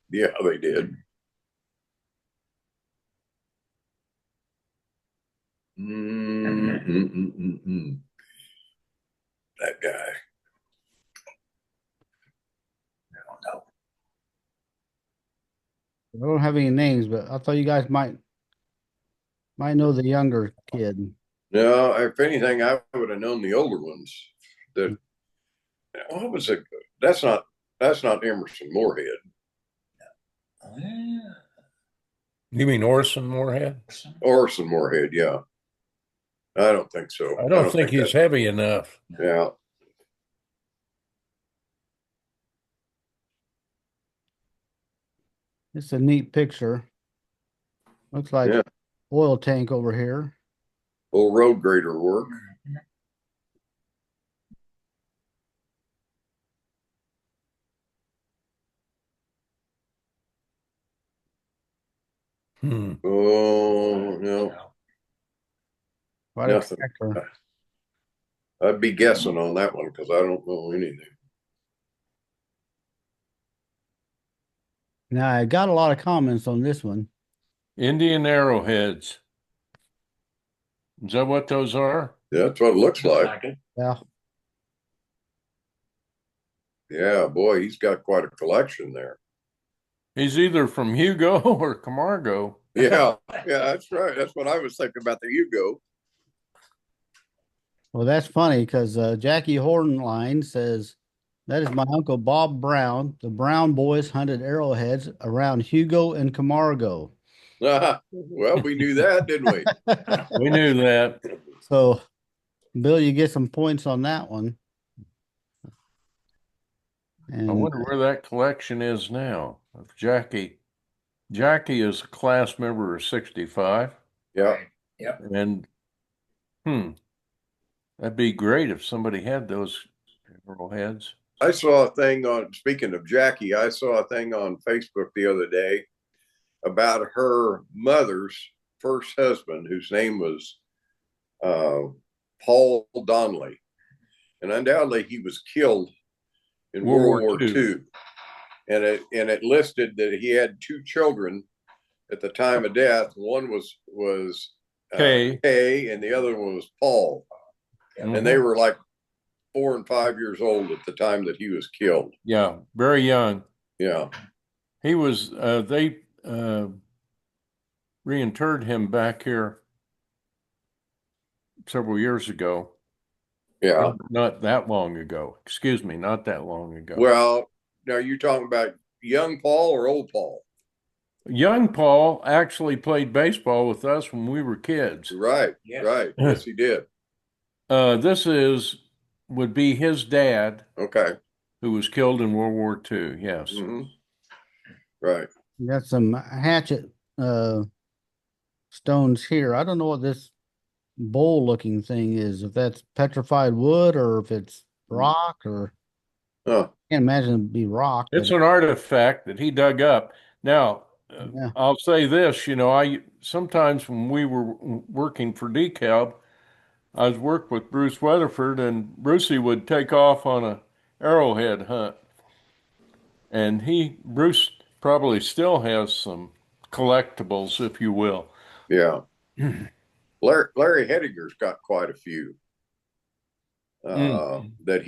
C: Yeah, they did. That guy.
B: I don't know.
A: I don't have any names, but I thought you guys might know the younger kid.
C: No, if anything, I would have known the older ones. What was it? That's not Emerson Moorhead.
B: Oh, yeah.
D: You mean Orson Moorhead?
C: Orson Moorhead, yeah. I don't think so.
D: I don't think he's heavy enough.
C: Yeah.
A: It's a neat picture. Looks like oil tank over here.
C: Old road grader work. Oh, no.
A: Quite a
C: Nothing.
A: tractor.
C: I'd be guessing on that one because I don't know anything.
A: Now, I got a lot of comments on this one.
D: Indian arrowheads. Is that what those are?
C: That's what it looks like.
B: Like it.
A: Yeah.
C: Yeah, boy, he's got quite a collection there.
D: He's either from Hugo or Camargo.
C: Yeah, yeah, that's right. That's what I was thinking about the Hugo.
A: Well, that's funny because Jackie Hornline says, that is my Uncle Bob Brown. The Brown boys hunted arrowheads around Hugo and Camargo.
C: Well, we knew that, didn't we?
D: We knew that.
A: So, Bill, you get some points on that one.
D: I
A: And
D: wonder where that collection is now. If Jackie is a class member of 65.
C: Yeah.
B: Yep.
D: And that'd be great if somebody had those arrowheads.
C: I saw a thing on, speaking of Jackie, I saw a thing on Facebook the other day about her mother's first husband, whose name was Paul Donnelly. And undoubtedly he was killed in World War II. And it listed that he had two children at the time of death. One was Kay, and the other one was Paul.
D: Mm-hmm.
C: And they were like 4 and 5 years old at the time that he was killed.
D: Yeah, very young.
C: Yeah.
D: He was, they reinterred him back here several years ago.
C: Yeah.
D: Not that long ago. Excuse me, not that long ago.
C: Well, now you're talking about young Paul or old Paul?
D: Young Paul actually played baseball with us when we were kids.
C: Right.
B: Yes.
C: Right. Yes, he did.
D: This would be his dad.
C: Okay.
D: Who was killed in World War II. Yes.
C: Mm-hmm. Right.
A: you got some hatchet stones here. I don't know what this bowl looking thing is, if that's petrified wood or if it's rock or
C: Huh.
A: I can't imagine it'd be rock.
D: It's an artifact that he dug up. Now,
A: Yeah.
D: I'll say this, I sometimes when we were working for DeKalb, I was worked with Bruce Weatherford, and Brucey would take off on a arrowhead hunt. And Bruce probably still has some collectibles, if you will.
C: Yeah. Larry Hediger's got quite a few that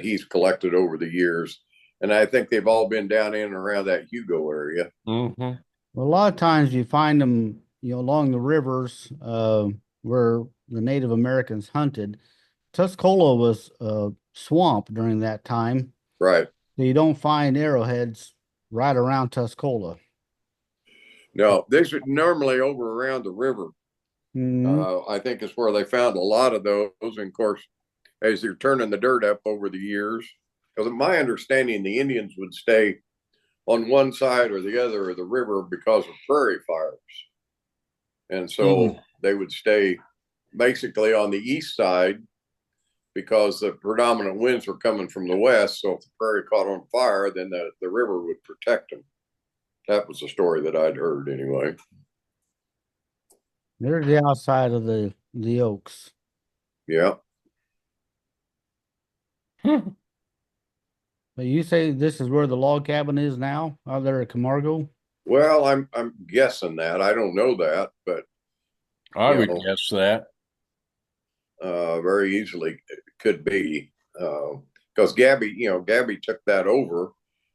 C: he's collected over the years. And I think they've all been down in and around that Hugo area.
D: Mm-hmm.
A: Well, a lot of times you find them, along the rivers where the Native Americans hunted. Tuscola was a swamp during that time.
C: Right.
A: So you don't find arrowheads right around Tuscola.
C: No, they should normally over around the river.
A: Mm-hmm.
C: I think is where they found a lot of those. And of course, as they're turning the dirt up over the years, because my understanding, the Indians would stay on one side or the other of the river because of prairie fires. And so they would stay basically on the east side because the predominant winds were coming from the west. So if the prairie caught on fire, then the river would protect them. That was the story that I'd heard anyway.
A: There's the outside of the oaks.
C: Yeah.
A: But you say this is where the log cabin is now, out there at Camargo?
C: Well, I'm guessing that. I don't know that, but
D: I would guess that.
C: Very easily it could be. Because Gabby took that over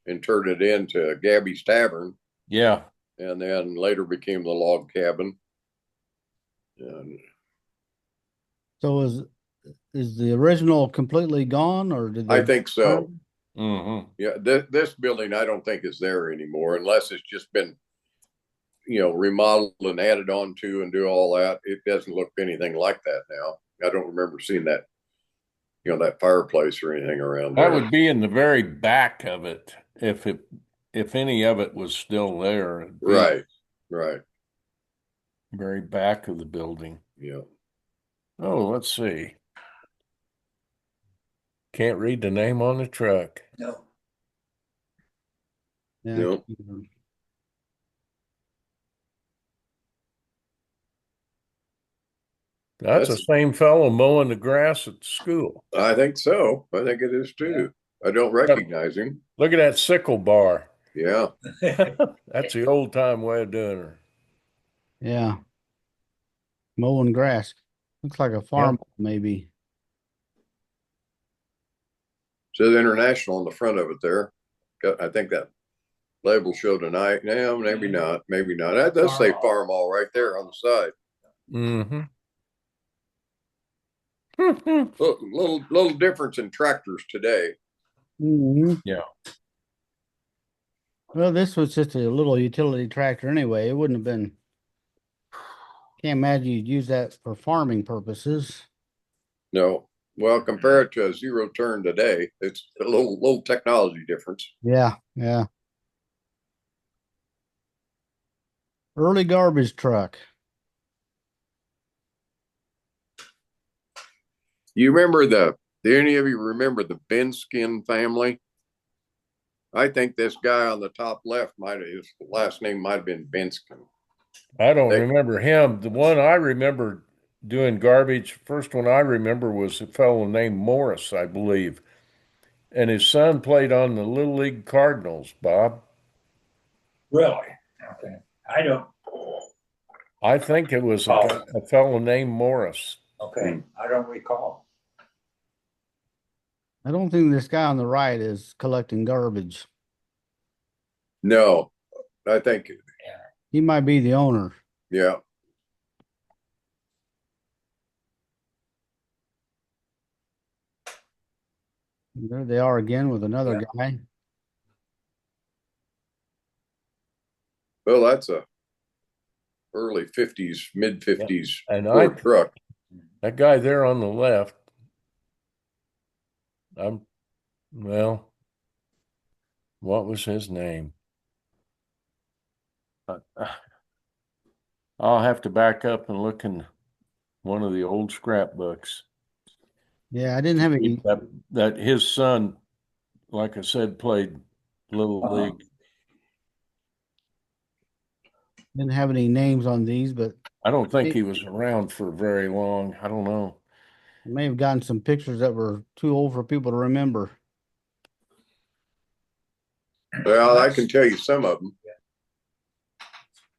C: and turned it into Gabby's Tavern.
D: Yeah.
C: And then later became the log cabin. And
A: So is the original completely gone, or did they?
C: I think so.
D: Mm-hmm.
C: Yeah, this building I don't think is there anymore, unless it's just been, remodeled and added on to and do all that. It doesn't look anything like that now. I don't remember seeing that, that fireplace or anything around there.
D: That would be in the very back of it, if any of it was still there.
C: Right.
D: Very back of the building.
C: Yeah.
D: Oh, let's see. Can't read the name on the truck.
B: No.
A: Yeah.
C: Nope.
D: That's the same fellow mowing the grass at the school.
C: I think so. I think it is too. I don't recognize him.
D: Look at that sickle bar.
C: Yeah.
D: That's the old time way of doing it.
A: Yeah. Mowing grass. Looks like a farm, maybe.
C: Says International on the front of it there. I think that label showed tonight. No, maybe not. Maybe not. That does say Farm All right there on the side.
D: Mm-hmm.
C: Little difference in tractors today.
A: Mhm.
D: Yeah.
A: Well, this was just a little utility tractor anyway. It wouldn't have been, can't imagine you'd use that for farming purposes.
C: No. Well, compare it to a zero turn today. It's a little technology difference.
A: Yeah, yeah. Early garbage truck.
C: You remember do any of you remember the Benskin family? I think this guy on the top left his last name might have been Benskin.
D: I don't
C: They,
D: remember him. The one I remember doing garbage, first one I remember was a fellow named Morris, I believe. And his son played on the Little League Cardinals, Bob.
B: Really? Okay. I don't.
D: I think it was
B: Oh,
D: a fellow named Morris.
B: okay. I don't recall.
A: I don't think this guy on the right is collecting garbage.
C: no, I think,
A: He might be the owner.
C: yeah.
A: There they are again with another guy.
C: Well, that's a early 50s, mid 50s
D: And
C: Ford truck.
D: that guy there on the left, well, what was his name? Uh, I'll have to back up and look in one of the old scrapbooks.
A: Yeah, I didn't have any.
D: That his son, like I said, played Little League.
A: Didn't have any names on these, but
D: I don't think he was around for very long. I don't know.
A: I may have gotten some pictures that were too old for people to remember.
C: Well, I can tell you some of them.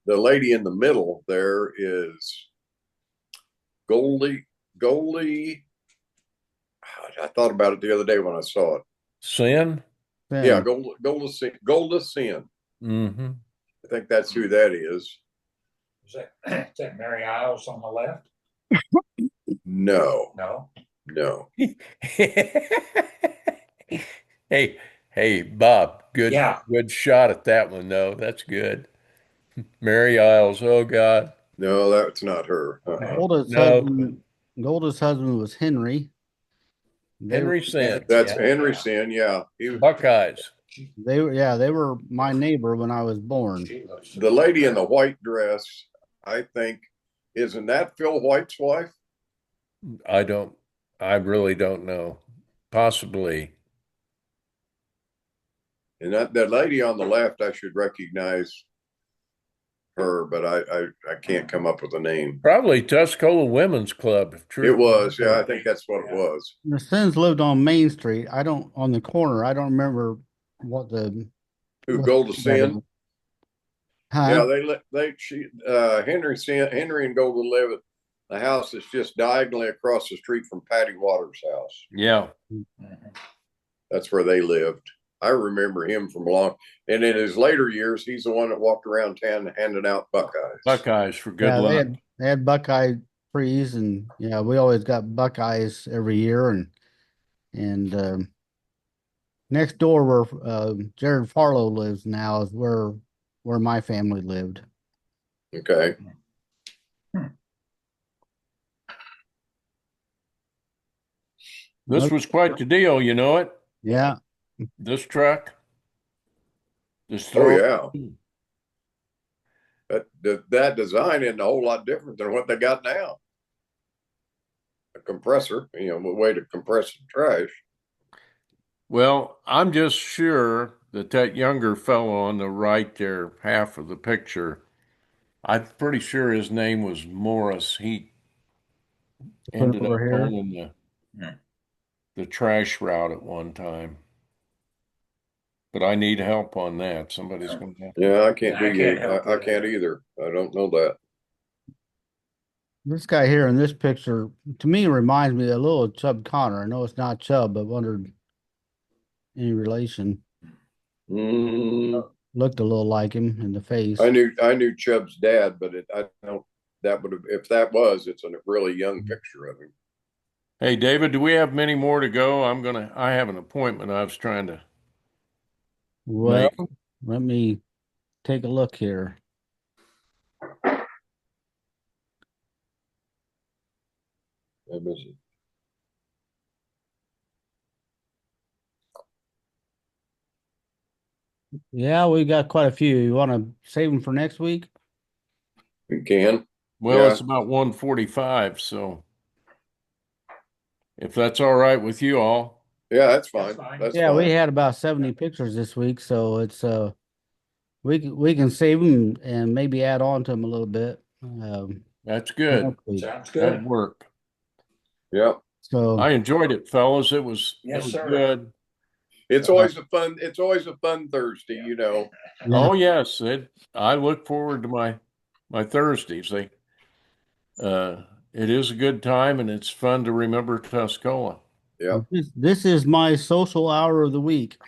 C: The lady in the middle there is Goldie. I thought about it the other day when I saw it.
D: Sin?
C: Yeah, Golda Sin.
D: Mm-hmm.
C: I think that's who that is.
B: Is that Mary Isles on the left?
C: No,
B: No.
C: no.
D: Hey, Bob, good shot at that one though. That's good. Mary Isles, oh God.
C: No, that's not her.
A: Golda's
D: No,
A: husband, Golda's husband was Henry. They were,
D: Henry Sin.
C: That's Henry Sin. Yeah,
D: Buckeyes.
A: they were my neighbor when I was born.
C: the lady in the white dress. I think isn't that Phil White's wife?
D: I really don't know. Possibly.
C: And that lady on the left, I should recognize her, but I can't come up with a name.
D: Probably Tuscola Women's Club.
C: It was, yeah, I think that's what it was.
A: The Sins lived on Main Street. On the corner. I don't remember what the.
C: Who Golda Sin?
A: Huh?
C: Yeah, Henry and Golda live at the house that's just diagonally across the street from Patty Waters' house.
D: Yeah.
C: That's where they lived. I remember him from and in his later years, he's the one that walked around town handing out Buckeyes.
D: Buckeyes for good luck.
A: They had Buckeye trees, and yeah, we always got Buckeyes every year, and next door where Jared Farlow lives now is where my family lived.
C: Okay.
D: This was quite the deal, you know it?
A: Yeah.
D: This truck.
C: Oh yeah. That design isn't a whole lot different than what they got now. A compressor, a way to compress the trash.
D: Well, I'm just sure that younger fellow on the right there, half of the picture, I'm pretty sure his name was Morris. He ended up owning the trash route at one time. but I need help on that. Somebody's going to have.
C: Yeah, I can't
B: I
C: do
B: can't
C: that.
B: help
C: I
B: with
C: can't
B: that.
C: either. I don't know that.
A: This guy here in this picture, to me, reminds me a little of Chub Connor. I know it's not Chub, but wondered any relation.
C: Mm,
A: Looked a little like him in the face.
C: I knew Chubb's dad, but I don't. That would have, if that was, it's a really young picture of him.
D: Hey, David, do we have many more to go? I have an appointment I was trying to
A: Well,
D: make.
A: let me take a look here.
C: Let me see.
A: Yeah, we got quite a few. You want to save them for next week?
C: You can.
D: Well,
C: Yeah.
D: it's about 1:45, so if that's all right with you all.
C: Yeah, that's fine.
B: That's fine.
C: That's
A: Yeah, we
C: fine.
A: had about 70 pictures this week, so it's we can save them and maybe add on to them a little bit.
D: That's good.
A: Next week.
B: Sounds
D: That'd
B: good.
D: work.
C: Yeah.
A: So
D: I enjoyed it, fellas. It was
B: Yes, sir.
D: good.
C: It's always a fun Thursday, you know.
A: yeah,
D: Oh yes, I look forward to my Thursdays. It is a good time and it's fun to remember Tuscola.
C: Yeah.
A: this is my social hour of the week.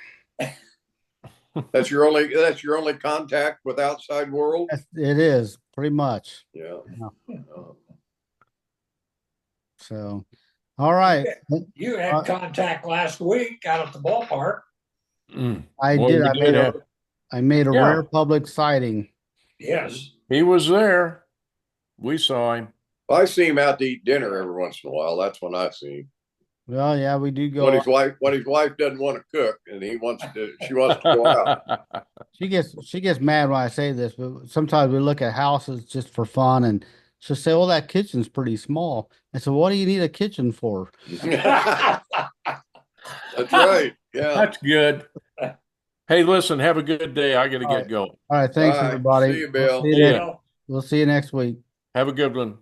C: That's your only contact with outside world.
A: It is pretty much.
C: Yeah.
A: So, all right.
B: You had contact last week out at the ballpark.
A: I
D: Well,
A: did.
D: we did have,
A: I made a
D: Yeah.
A: rare public sighting.
B: Yes.
D: he was there. We saw him.
C: I see him out to eat dinner every once in a while. That's when I see him.
A: Well, yeah, we do
C: When
A: go.
C: his wife doesn't want to cook and she wants to go out.
A: She gets mad when I say this, but sometimes we look at houses just for fun, and she'll say, "Well, that kitchen's pretty small." I said, "What do you need a kitchen for?"
C: That's right. Yeah.
D: That's good. Hey, listen, have a good day. I got to
A: All
D: get going.
A: All right, thanks
C: All right.
A: everybody.
C: See you, Bill.
A: We'll see you
D: See ya.
A: next, we'll see you next week.
D: Have a good one.